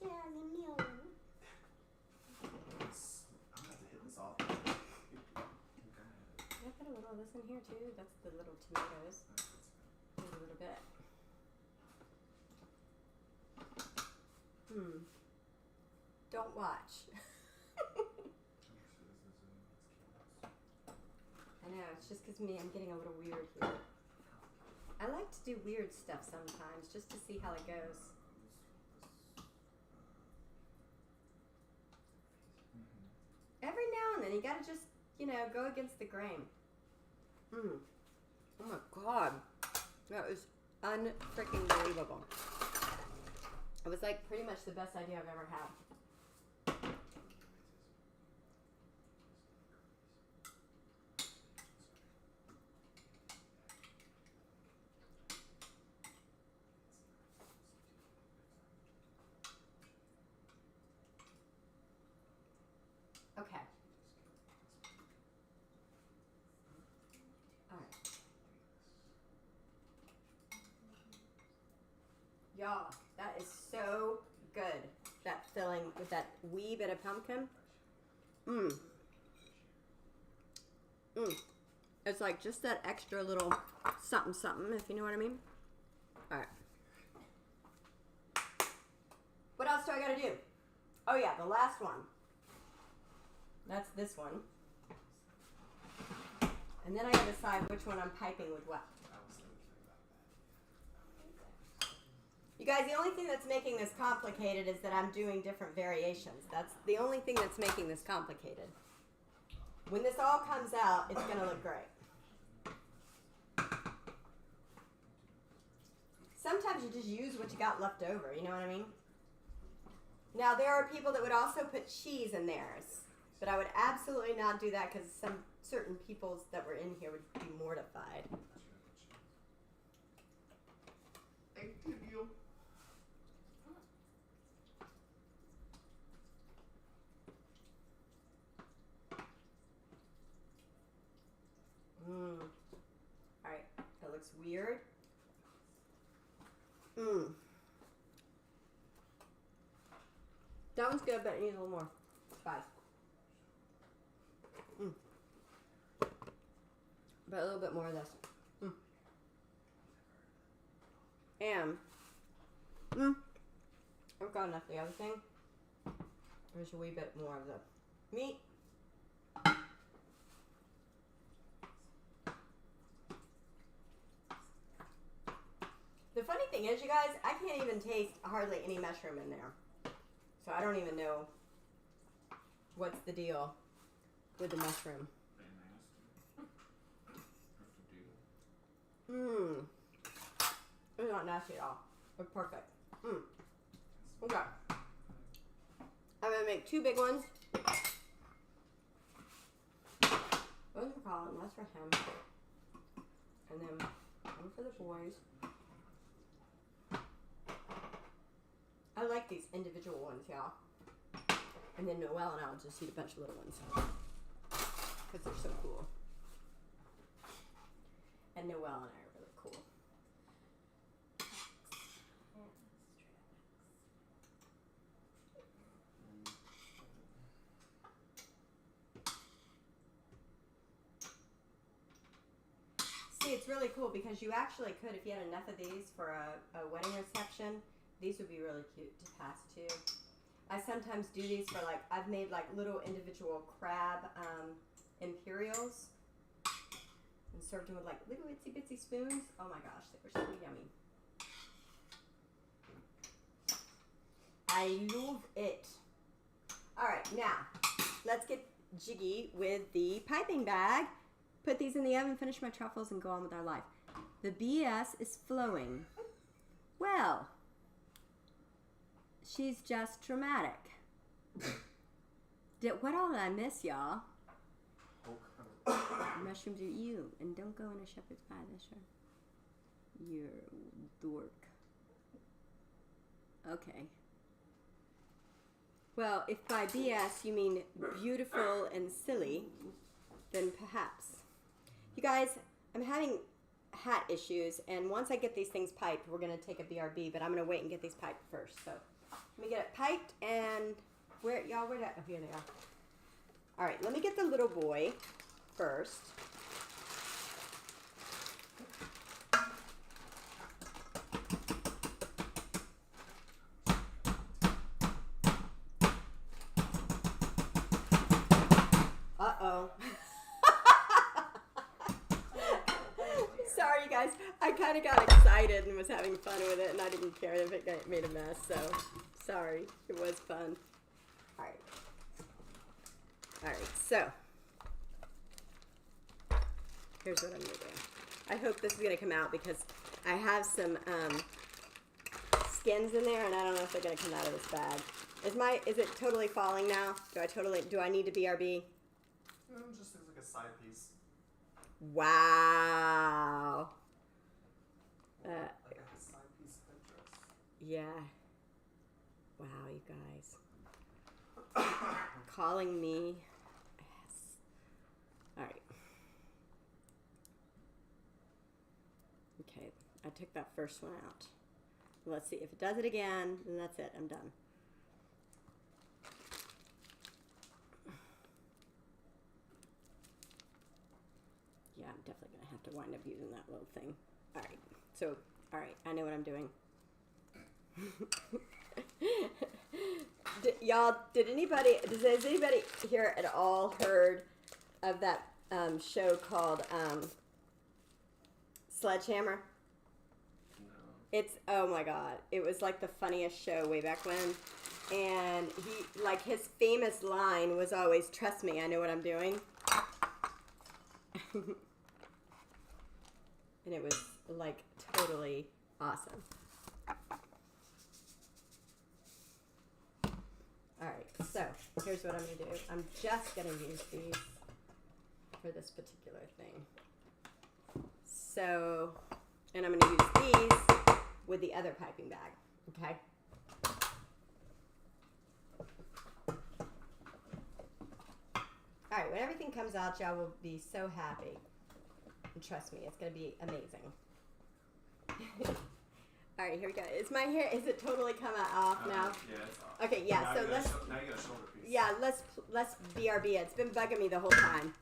B: I'm gonna have to hit this off.
A: Can I put a little of this in here too? That's the little tomatoes. A little bit. Don't watch. I know, it's just because I'm getting a little weird here. I like to do weird stuff sometimes just to see how it goes. Every now and then you gotta just, go against the grain. Oh my god. That was unfreaking believable. It was like pretty much the best idea I've ever had. Okay. Alright. Y'all, that is so good. That filling with that wee bit of pumpkin. It's like just that extra little something something, if you know what I mean. Alright. What else do I gotta do? Oh yeah, the last one. That's this one. And then I gotta decide which one I'm piping with what. You guys, the only thing that's making this complicated is that I'm doing different variations. That's the only thing that's making this complicated. When this all comes out, it's gonna look great. Sometimes you just use what you got left over, you know what I mean? Now, there are people that would also put cheese in theirs, but I would absolutely not do that because some certain peoples that were in here would be mortified.
B: Thank you.
A: Alright, that looks weird. That one's good, but it needs a little more spice. But a little bit more of this. And I've got enough of the other thing. There's a wee bit more of the meat. The funny thing is, you guys, I can't even taste hardly any mushroom in there. So I don't even know what's the deal. with the mushroom.
B: Very nasty.
A: Mmm. It's not nasty at all. It's perfect. Mmm. Okay. I'm gonna make 2 big ones. One for Colin, that's for him. And then one for the boys. I like these individual ones, y'all. And then Noelle and I will just eat a bunch of little ones. Because they're so cool. And Noelle and I are really cool. See, it's really cool because you actually could, if you had enough of these for a wedding reception, these would be really cute to pass to. I sometimes do these for like, I've made like little individual crab imperials and served them with like little itsy bitsy spoons. Oh my gosh, they were so yummy. I love it. All right, now let's get jiggy with the piping bag. Put these in the oven, finish my truffles, and go on with our life. The BS is flowing. Well, she's just dramatic. What all did I miss, y'all? Mushrooms are you, and don't go in a shepherd's pie this year. You're a dork. Okay. Well, if by BS you mean beautiful and silly, then perhaps. You guys, I'm having hat issues, and once I get these things piped, we're going to take a BRB, but I'm going to wait and get these piped first. So let me get it piped, and where that? Oh, here they are. All right, let me get the little boy first. Uh-oh. Sorry, you guys. I kind of got excited and was having fun with it, and I didn't care if it made a mess, so sorry. It was fun. All right. All right, so here's what I'm going to do. I hope this is going to come out because I have some skins in there, and I don't know if they're going to come out of this bag. Is it totally falling now? Do I need to BRB?
B: Just looks like a side piece.
A: Wow.
B: Like a side piece headdress.
A: Yeah. Wow, you guys. Calling me. Yes. All right. Okay, I took that first one out. Let's see. If it does it again, then that's it. I'm done. Yeah, I'm definitely going to have to wind up using that little thing. All right. So, all right. I know what I'm doing. Has anybody here at all heard of that show called Sledgehammer?
B: No.
A: It's, oh my God. It was like the funniest show way back when. And his famous line was always, "Trust me, I know what I'm doing." And it was like totally awesome. Alright, so here's what I'm going to do. I'm just going to use these for this particular thing. So, and I'm going to use these with the other piping bag, okay? Alright, when everything comes out, y'all will be so happy. And trust me, it's going to be amazing. All right, here we go. Is my hair, is it totally come off now?
B: Yeah, it's off.
A: Okay, yeah,
B: now
A: so
B: you got
A: let's,
B: now you got a shoulder piece.
A: yeah, let's BRB it. It's been bugging me the whole time.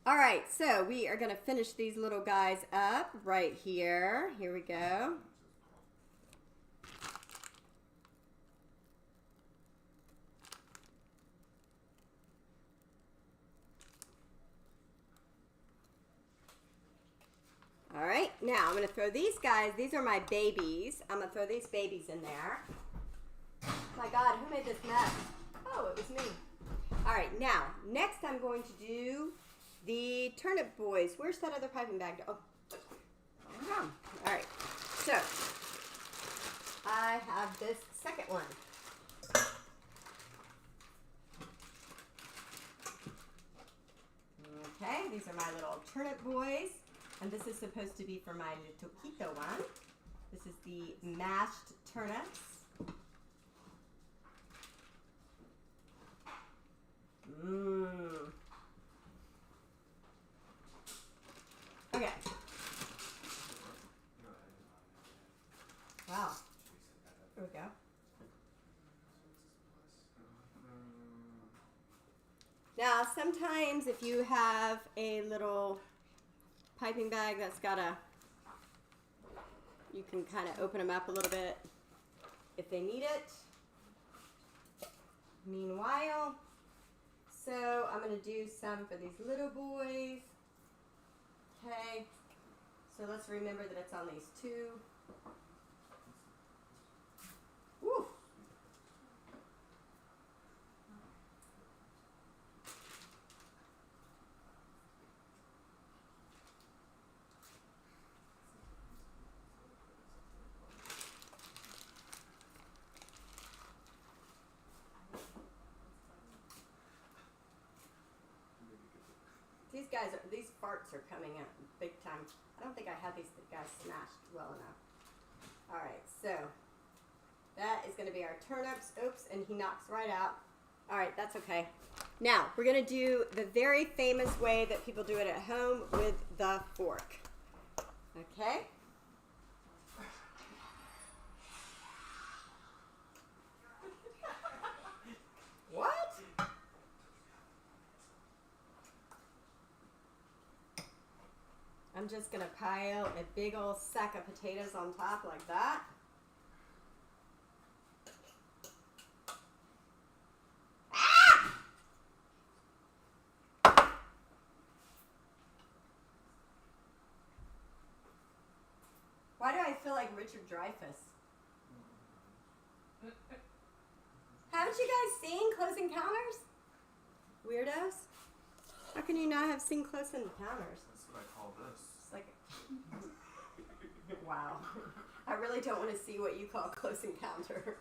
A: All right, so we are gonna finish these little guys up right here. Here we go. All right, now I'm gonna throw these guys. These are my babies. I'm gonna throw these babies in there. My God, who made this mess? Oh, it was me. All right, now, next I'm going to do the turnip boys. Where's that other piping bag? Oh, all right, so I have this second one. Okay, these are my little turnip boys. And this is supposed to be for my Naughty2Nice one. This is the mashed turnips. Mmm. Okay. Wow. There we go. Now, sometimes if you have a little piping bag that's got you can kind of open them up a little bit if they need it. Meanwhile, so I'm going to do some for these little boys. Okay, so let's remember that it's on these two. Woo. These farts are coming out big time. I don't think I had these guys smashed well enough. All right, so that is going to be our turnips. Oops, and he knocks right out. All right, that's okay. Now, we're going to do the very famous way that people do it at home with the fork. Okay? What? I'm just going to pile a big old sack of potatoes on top like that. Ah! Why do I feel like Richard Dreyfuss? Haven't you guys seen Close Encounters? Weirdos? How can you not have seen Close Encounters?
B: That's what I call this.
A: It's like, wow. I really don't want to see what you call Close Encounter.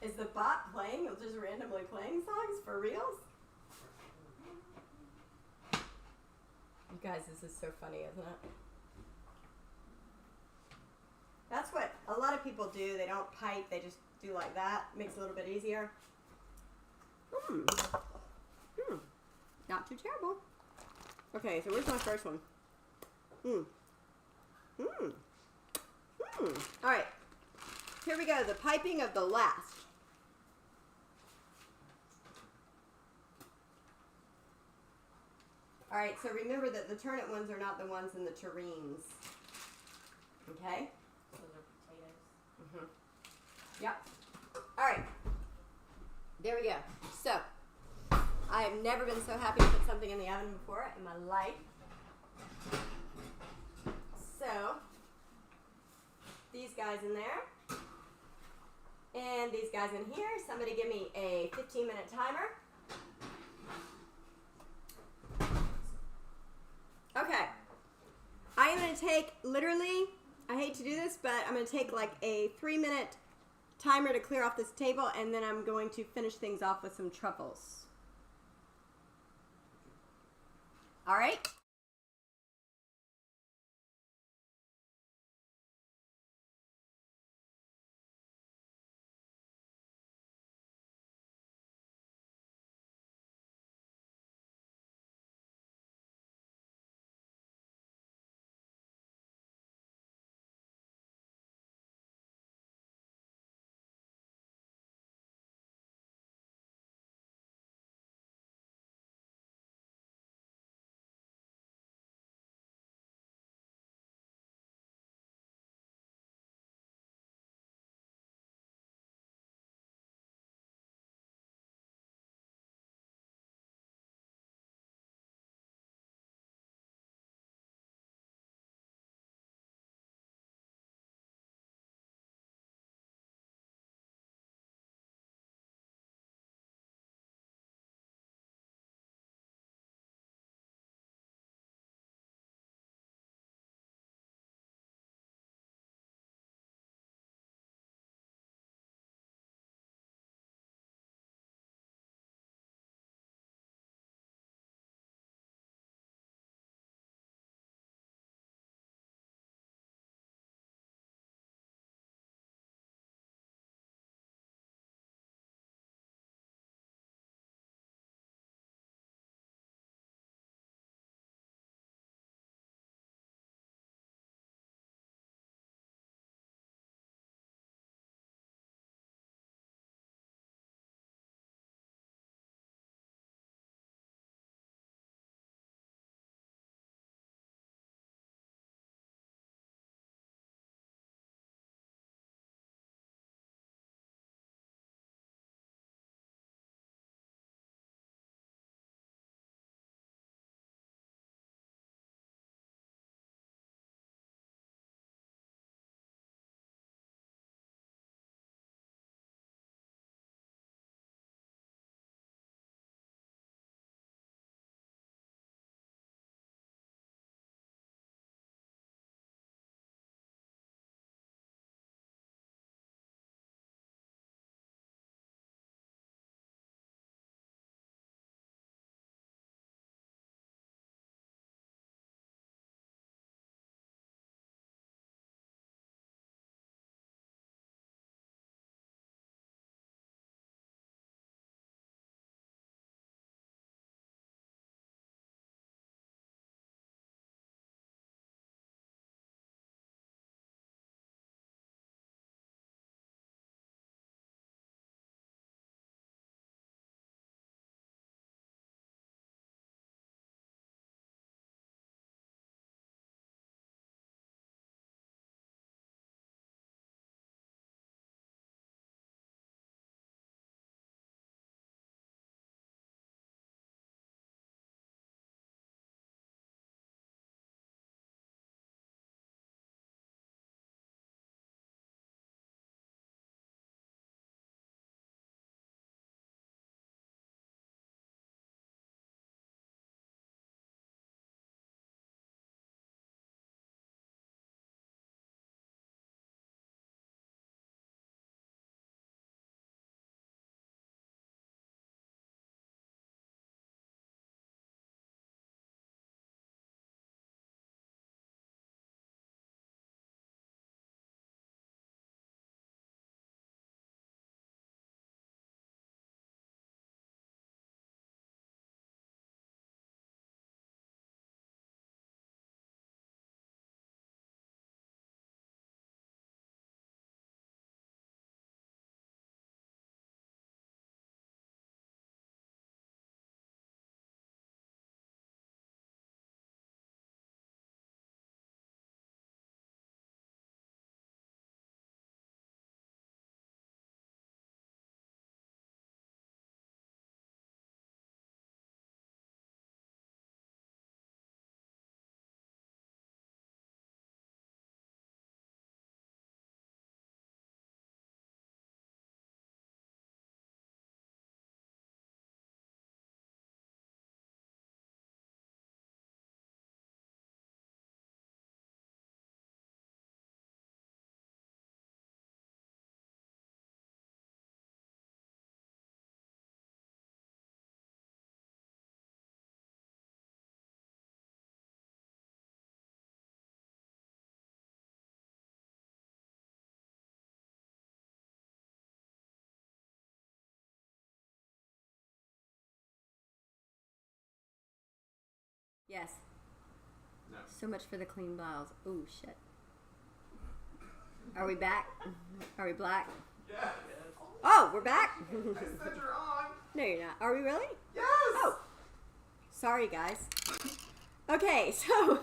A: Is the bot playing? Just randomly playing songs for reals? You guys, this is so funny, isn't it? That's what a lot of people do. They don't pipe, they just do like that. Makes it a little bit easier. Not too terrible. Okay, so where's my first one? All right, here we go. The piping of the last. All right, so remember that the turnip ones are not the ones in the tureens. Okay?
D: Those are potatoes.
A: Yep. All right. There we go. So, I have never been so happy to put something in the oven before in my life. So, these guys in there. And these guys in here. Somebody give me a 15-minute timer. Okay. I am going to take, literally, I hate to do this, but I'm going to take like a 3-minute timer to clear off this table, and then I'm going to finish things off with some truffles. All right? Yes.
C: No.
A: So much for the clean blouse. Ooh, shit. Are we back? Are we black?
C: Yes.
A: Oh, we're back?
C: I said you're on.
A: No, you're not. Are we really?
C: Yes.
A: Oh. Sorry, guys. Okay, so...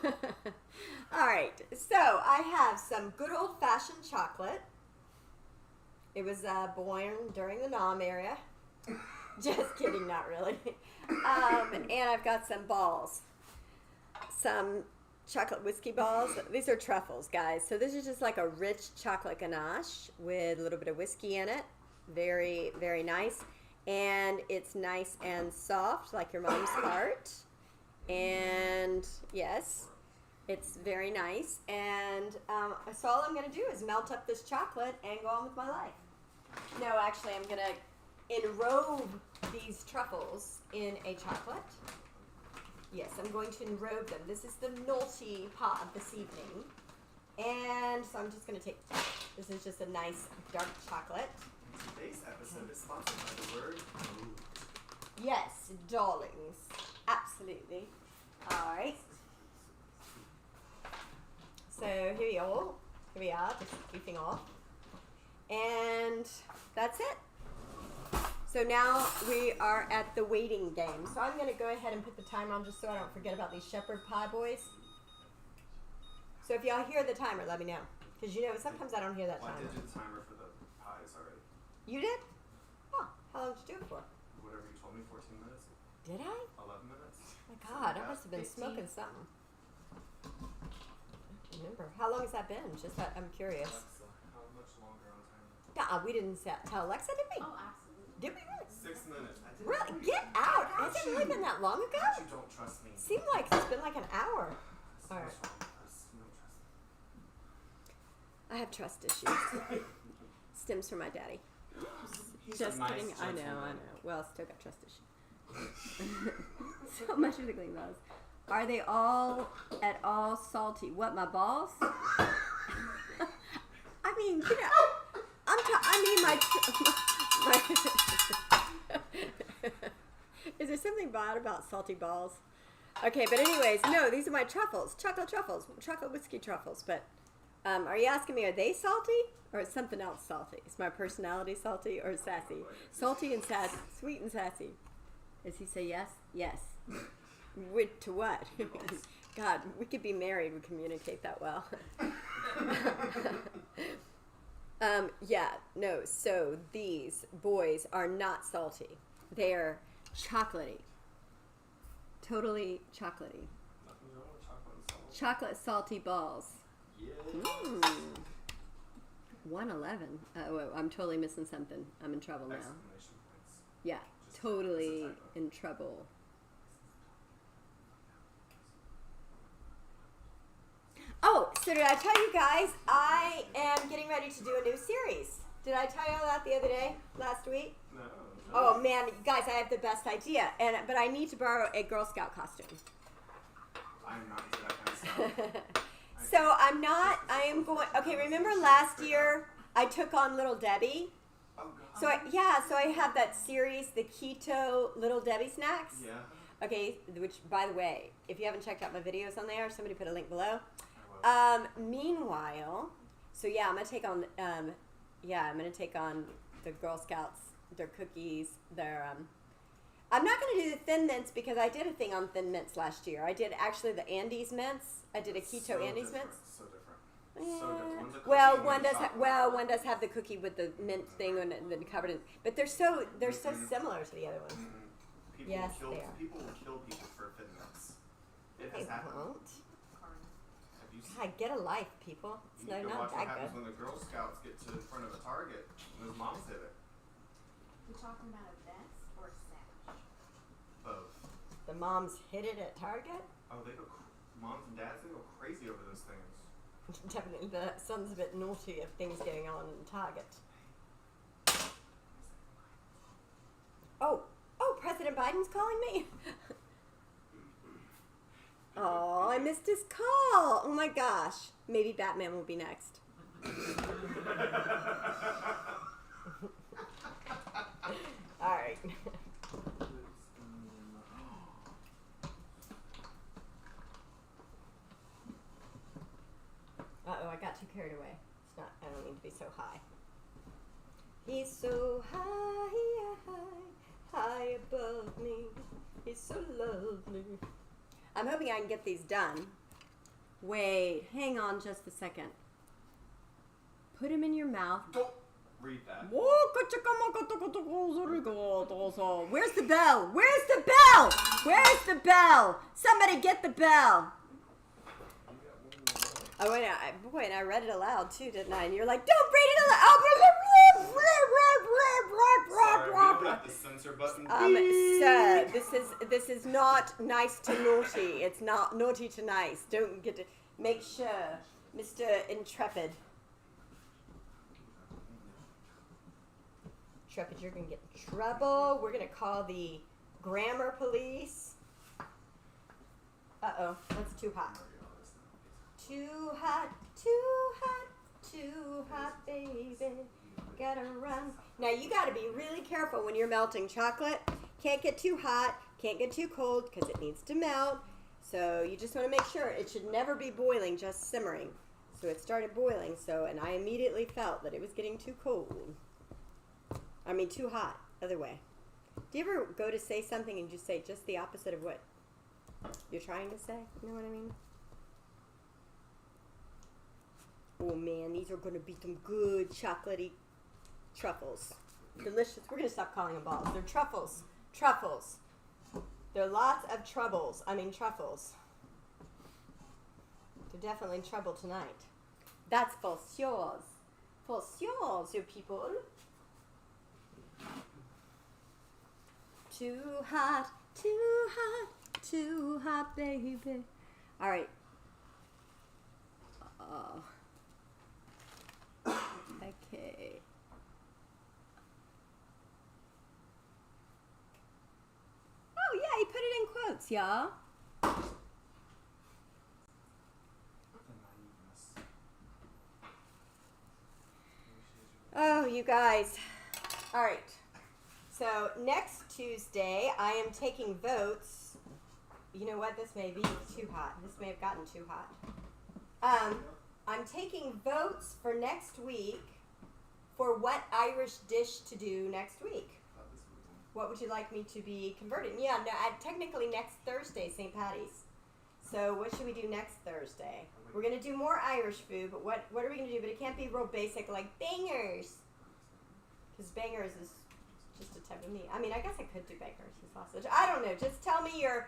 A: Alright, so I have some good old-fashioned chocolate. It was born during the Nam era. Just kidding, not really. And I've got some balls. Some chocolate whiskey balls. These are truffles, guys. So this is just like a rich chocolate ganache with a little bit of whiskey in it. Very, very nice. And it's nice and soft, like your mom's heart. And yes, it's very nice. And so all I'm going to do is melt up this chocolate and go on with my life. No, actually, I'm going to enrobe these truffles in a chocolate. Yes, I'm going to enrobe them. This is the naughty part of this evening. And so I'm just going to take, this is just a nice dark chocolate.
C: Today's episode is sponsored by the word "ooh."
A: Yes, darlings. Absolutely. Alright. So here we are. Here we are, just goofing off. And that's it. So now we are at the waiting game. So I'm going to go ahead and put the timer on just so I don't forget about these shepherd pie boys. So if y'all hear the timer, let me know. Because you know, sometimes I don't hear that
C: Well, I
A: timer.
C: did the timer for the pies already.
A: You did? Oh, how long did you do it for?
C: Whatever you told me, 14 minutes,
A: Did I?
C: 11 minutes.
A: My God, I must have been
D: 15.
A: smoking something. Remember, how long has that been? Just that I'm curious.
C: Alexa, how much longer on timer?
A: We didn't tell Alexa, did we?
D: Oh, absolutely.
A: Did we really?
C: 6 minutes. I didn't
A: Really?
C: know
A: Get
C: you.
A: out!
C: I got
A: Has it
C: you.
A: really been that long ago?
C: You don't trust me.
A: Seemed like it's been like an hour.
C: What's
A: All right.
C: wrong with us? You don't trust me.
A: I have trust issues. Stems from my daddy.
C: He's
A: Just
C: a nice
A: kidding. I know, I
C: gentleman.
A: know. Well, still got trust issues. So much for the clean blouse. Are they all at all salty? What, my balls? I mean, you know, Is there something bad about salty balls? Okay, but anyways, no, these are my truffles. Chocolate whiskey truffles. But are you asking me, are they salty? Or is something else salty? Is my personality salty or sassy? Salty and sassy. Sweet and sassy. Does he say yes? Yes. To what? God, we could be married. We communicate that well. Yeah, no. So these boys are not salty. They are chocolatey. Totally chocolatey.
C: Nothing's wrong with chocolate and salt.
A: Chocolate salty balls.
C: Yeah.
A: 111. Whoa, I'm totally missing something. I'm in trouble now.
C: Exclamation points.
A: Yeah,
C: Just-
A: totally
C: it's a typo.
A: in trouble. Oh, so did I tell you guys I am getting ready to do a new series? Did I tell you all that the other day, last week?
C: No.
A: Oh man, guys, I have the best idea, but I need to borrow a Girl Scout costume.
C: I'm not into that kind of stuff.
A: So I am going. Okay, remember last year I took on Little Debbie.
C: Oh, God.
A: So I have that series, the Keto Little Debbie snacks.
C: Yeah.
A: Okay, which by the way, if you haven't checked out my videos on there, somebody put a link below.
C: I will.
A: Meanwhile, so yeah, I'm gonna take on. I'm gonna take on the Girl Scouts, their cookies, their. I'm not gonna do the Thin Mints because I did a thing on Thin Mints last year. I did actually the Andes Mints. I did a keto
C: So
A: Andes
C: different,
A: Mints.
C: So different.
A: Yeah.
C: So different. One's a cookie,
A: Well,
C: one's
A: one does.
C: chocolate.
A: One does have the cookie with the mint thing and then covered in. But they're so
C: Mhm.
A: similar to the other one.
C: Mhm. People
A: Yes,
C: will
A: they
C: kill
A: are.
C: people will kill people for Thin Mints. It
A: They
C: has happened.
A: won't.
C: Have you seen?
A: God, get a life, people. It's
C: You need to
A: not
C: watch what
A: that
C: happens
A: good.
C: when the Girl Scouts get to in front of a Target and those moms hit it.
D: You talking about a vest or sash?
C: Both.
A: The moms hit it at Target.
C: Oh, they go. Moms and dads, they go crazy over those things.
A: Definitely, the son's a bit naughty of things going on in Target. Oh, President Biden's calling me. Oh, I missed his call. Oh my gosh. Maybe Batman will be next. All right. be so high. He's so high, high above me. He's so lovely. I'm hoping I can get these done. Wait, hang on just a second. Put him in your mouth.
B: Don't read that.
A: Where's the bell? Where's the bell? Where's the bell? Somebody get the bell. Oh, wait, and I read it aloud too, didn't I? And you're like, don't read it aloud.
B: Sorry, we don't have the censor button.
A: Sir, this is not nice to naughty. It's not naughty to nice. Don't get to make sure, Mr. Intrepid. Intrepid, you're gonna get in trouble. We're gonna call the grammar police. Uh-oh, that's too hot. Too hot, too hot, too hot, baby. Gotta run. Now you gotta be really careful when you're melting chocolate. Can't get too hot, can't get too cold because it needs to melt. So you just want to make sure it should never be boiling, just simmering. So it started boiling, and I immediately felt that it was getting too cold. I mean, too hot, other way. Do you ever go to say something and just say just the opposite of what you're trying to say? You know what I mean? Oh man, these are gonna be some good chocolatey truffles. Delicious. We're gonna stop calling them balls. They're truffles. Truffles. There are lots of troubles. I mean truffles. They're definitely in trouble tonight. That's for sure. For sure, you people. Too hot, too hot, too hot, baby. All right. Okay. Oh yeah, he put it in quotes, y'all. Oh, you guys. All right. So next Tuesday, I am taking votes. You know what? This may be too hot. This may have gotten too hot. I'm taking votes for next week for what Irish dish to do next week. What would you like me to be converted? Yeah, no, technically next Thursday, St. Patty's. So what should we do next Thursday? We're going to do more Irish food, but what are we going to do? But it can't be real basic like bangers. Because bangers is just a type of meat. I mean, I guess I could do bangers and sausage. I don't know. Just tell me your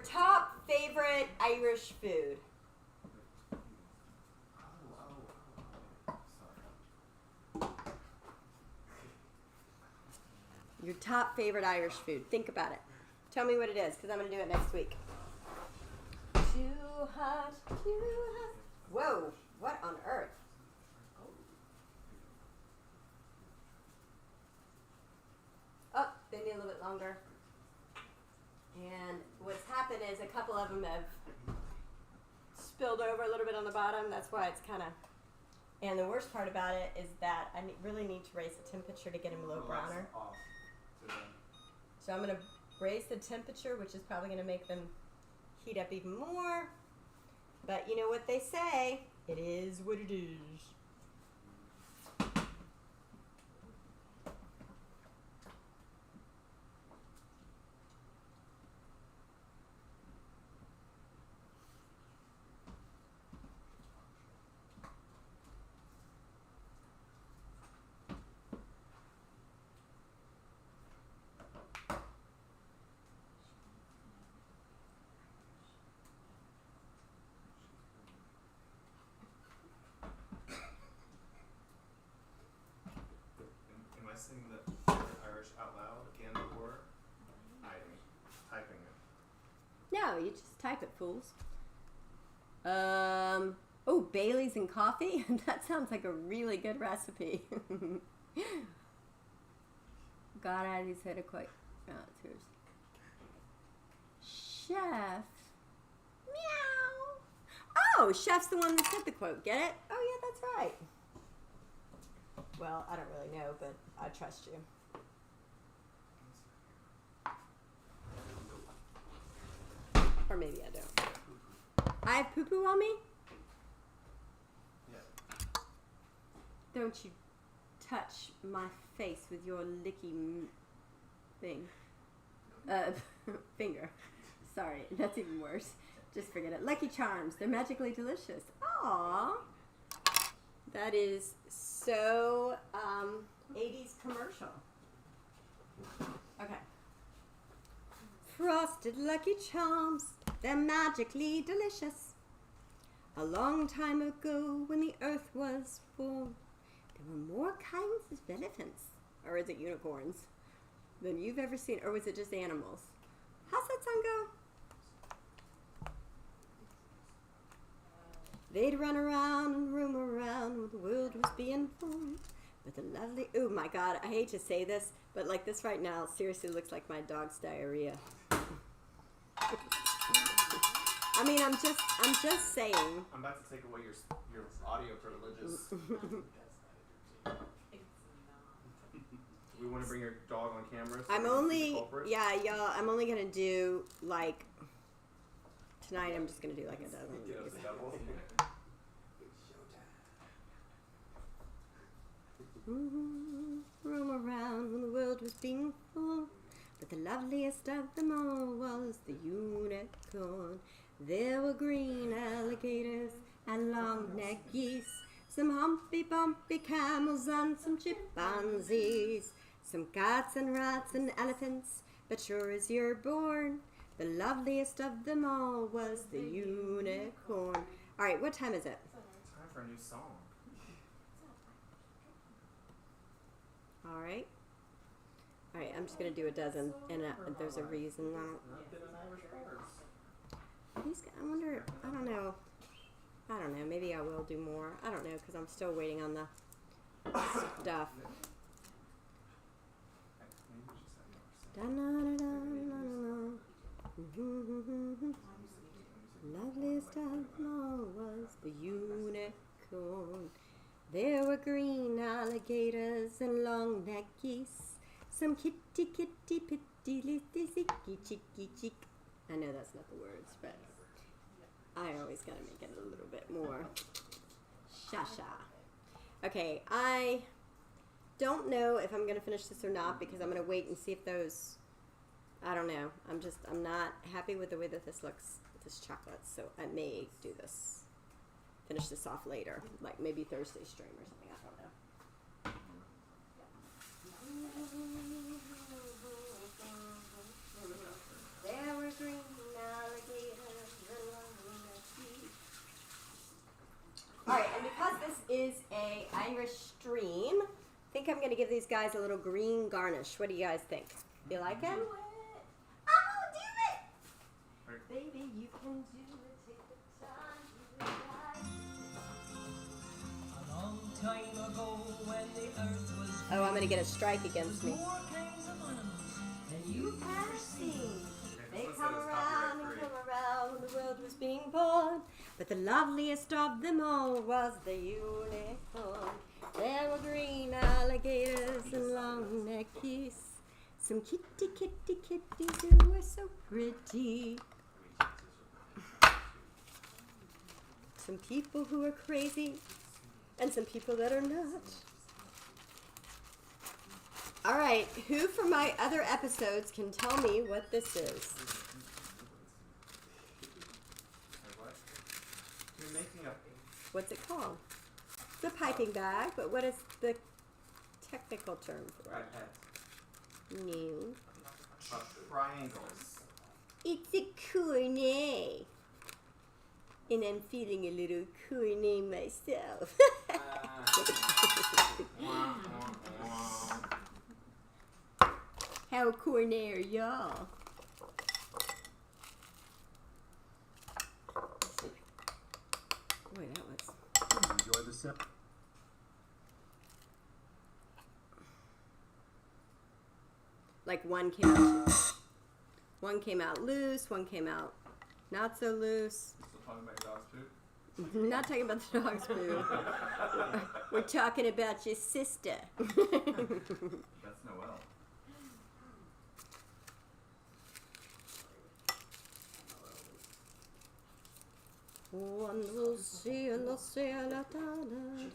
A: top favorite Irish food. Your top favorite Irish food. Think about it. Tell me what it is, because I'm going to do it next week. Too hot, too hot. Whoa, what on earth? Oh, they need a little bit longer. And what's happened is a couple of them have spilled over a little bit on the bottom. That's why it's kind of... And the worst part about it is that I really need to raise the temperature to get them a little browner. So I'm going to raise the temperature, which is probably going to make them heat up even more. But you know what they say, it is what it is.
B: Am I saying the Irish out loud and or typing it?
A: No, you just type it, fools. Oh, Bailey's and coffee? That sounds like a really good recipe. God, I just had a quite. Oh, it's yours. Chef. Meow. Oh, Chef's the one that said the quote. Get it? Oh, yeah, that's right. Well, I don't really know, but I trust you. Or maybe I don't. I have poo-poo on me?
B: Yeah.
A: Don't you touch my face with your licky thing. Finger. Sorry, that's even worse. Just forget it. Lucky Charms. They're magically delicious. Aww. That is so 80s commercial. Okay. Frosted Lucky Charms. They're magically delicious. A long time ago when the earth was born, there were more kinds of elephants, or is it unicorns, than you've ever seen, or was it just animals? How's that song go? They'd run around and roam around when the world was being formed. But the lovely, oh my God, I hate to say this, but like this right now seriously looks like my dog's diarrhea. I mean, I'm just saying.
B: I'm about to take away your audio privileges. Do we want to bring your dog on camera? So
A: I'm only gonna do like tonight. I'm just gonna do like a dozen of
B: Get us
A: these.
B: a double.
A: Roam around when the world was being full, but the loveliest of them all was the unicorn. There were green alligators and long-necked geese, some humpy-bumpy camels and some chimpanzees, some cats and rats and elephants, but sure as you're born, the loveliest of them all was the unicorn. All right, what time is it?
B: Time for a new song.
A: All right, I'm just going to do a dozen, and there's a reason.
B: Not been an Irish birds.
A: I wonder, I don't know, maybe I will do more. I don't know, because I'm still waiting on the stuff. Loveliest of them all was the unicorn. There were green alligators and long-necked geese, some kitty pitty litty zicky chicky chick. I know that's not the words, but I always gotta make it a little bit more sha-sha. Okay, I don't know if I'm gonna finish this or not because I'm gonna wait and see if those, I don't know. I'm not happy with the way that this looks, this chocolate, so I may do this. Finish this off later, like maybe Thursday stream or something, I don't know. There were green alligators and long-necked geese. Alright, and because this is a Irish stream, I think I'm going to give these guys a little green garnish. What do you guys think? You like it? Do it! Baby, you can do it. Take the time to realize.
E: A long time ago when the earth was
A: Oh, I'm going to get a strike against me.
E: more kinds of animals than
A: You've ever seen. They
B: This
A: come
B: one says
A: around and
B: copyright
A: come around when the world was being born. But the loveliest of them all was the unicorn. There were green alligators and long-necked geese. Some kitty kitties who were so pretty. Some people who are crazy and some people that are not. All right, who from my other episodes can tell me what this is?
B: What? You're making a
A: What's it called? It's a piping bag, but what is the technical term for it? No.
B: triangles.
A: It's a cornet. And I'm feeling a little cornet myself. How cornet are y'all? Boy, that was...
F: Enjoy the sip.
A: Like one came out loose, one came out not so loose.
B: Still talking about your dog's poop?
A: Not talking about the dog's poo. We're talking about your sister.
B: That's Noelle.
A: Cuando cielo sea la tarde.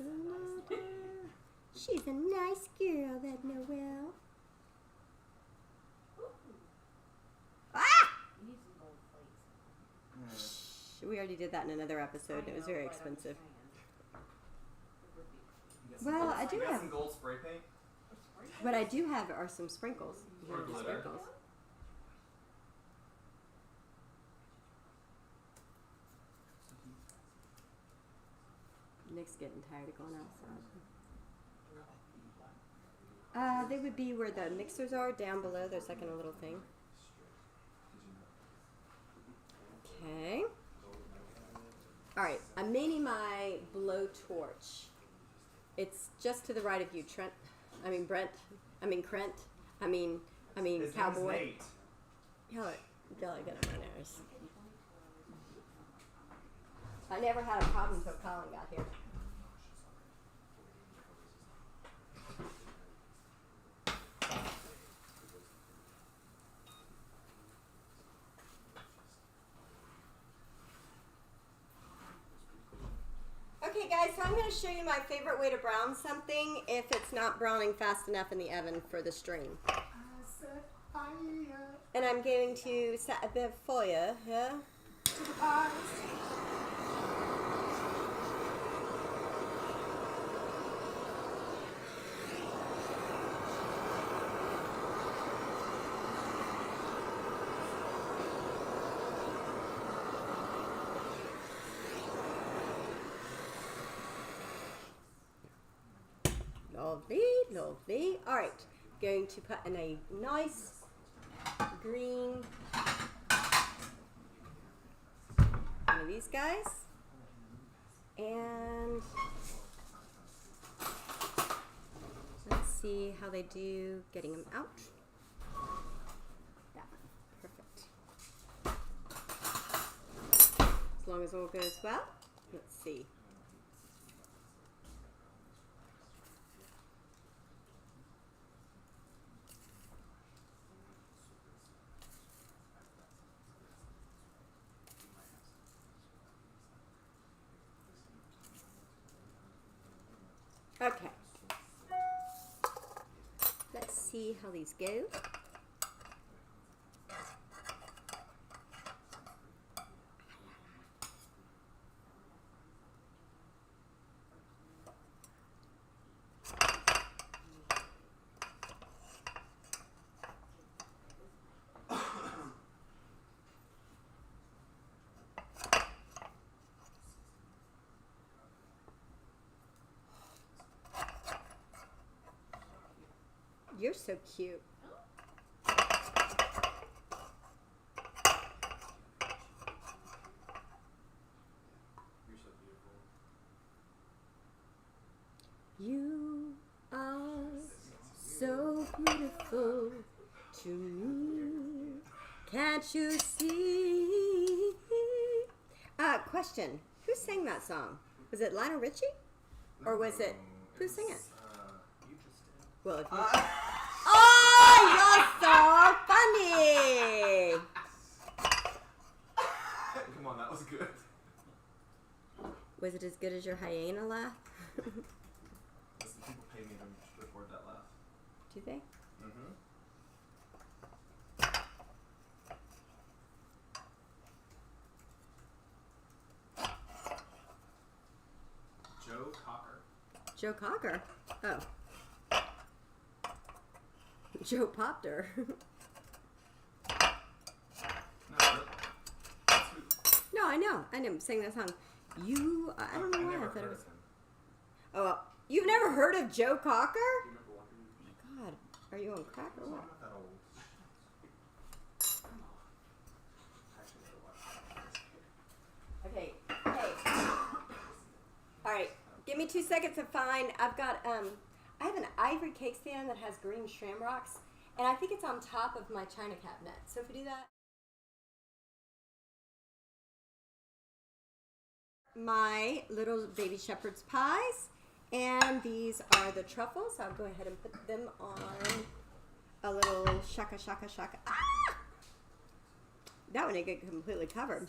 A: She's a nice girl, that Noelle. Ah!
D: You need some gold plates.
B: Yeah.
A: We already did that in another episode.
D: I
A: It was
D: know,
A: very
D: but I'm just
A: expensive.
D: saying. It would be.
B: You got some
A: Well,
B: gold-
A: I do
B: you got
A: have-
B: some gold spray paint.
A: What I do have are some sprinkles. You
B: Or
A: want the
B: glitter.
A: sprinkles? Nick's getting tired of going outside. They would be where the mixers are, down below. There's like a little thing. Okay. Alright, I'm making my blowtorch. It's just to the right of you, Trent. I mean Brent. I mean Crent. I mean
B: His
A: Cowboy.
B: name's Nate.
A: Y'all get on my nerves. I never had a problem until Colin got here. Okay guys, so I'm going to show you my favorite way to brown something if it's not browning fast enough in the oven for the stream. And I'm going to set a bit of fire here. Lovely, lovely. All right, going to put in a nice green one of these guys, and let's see how they do getting them out. Yeah, perfect. As long as all goes well. Let's see. Okay. Let's see how these go. You're so cute.
C: You're so beautiful.
A: You are so beautiful to me. Can't you see? Question. Who sang that song? Was it Lionel Richie? Or was it... Who sang it?
C: You just did.
A: Well, if you... Oh, you're so funny!
B: Come on, that was good.
A: Was it as good as your hyena laugh?
B: Listen, people pay me to record that laugh.
A: Do they?
B: Mm-hmm. Joe Cocker.
A: Joe Cocker. Oh. Joe popped her.
B: No, that's who.
A: No, I know. I'm saying that song. You, I don't know why I
B: never
A: thought it
B: heard
A: was.
B: of him.
A: Oh, well, you've never heard of Joe Cocker?
C: Do you remember walking?
A: God, are you on crack or
B: I'm
A: what?
B: not that old.
C: Actually, never watched.
A: Okay, hey. All right, give me 2 seconds to find. I've got, I have an ivory cake stand that has green shamrocks, and I think it's on top of my china cabinet. So if we do that. My little baby shepherd's pies, and these are the truffles. I'll go ahead and put them on a little shaka shaka shaka. Ah! That one didn't get completely covered.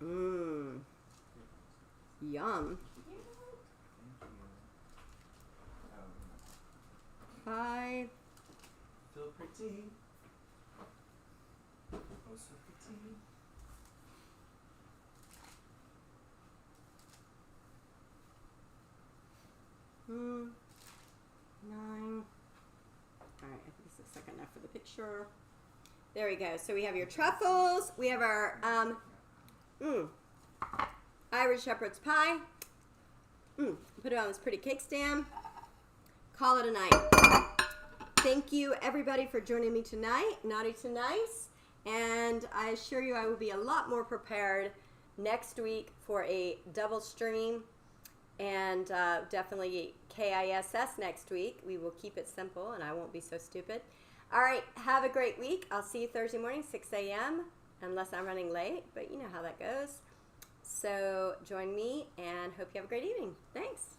A: Mmm. Yum. pie.
B: Feel pretty. Oh, so pretty.
A: Hmm. 9. All right, I think this is second enough for the picture. There we go. So we have your truffles. We have our Irish shepherd's pie. Put it on this pretty cake stand. Call it a night. Thank you, everybody, for joining me tonight. Naughty2Nice. And I assure you I will be a lot more prepared next week for a double stream. And definitely KISS next week. We will keep it simple, and I won't be so stupid. All right, have a great week. I'll see you Thursday morning, 6 a.m., unless I'm running late, but you know how that goes. So join me, and hope you have a great evening. Thanks.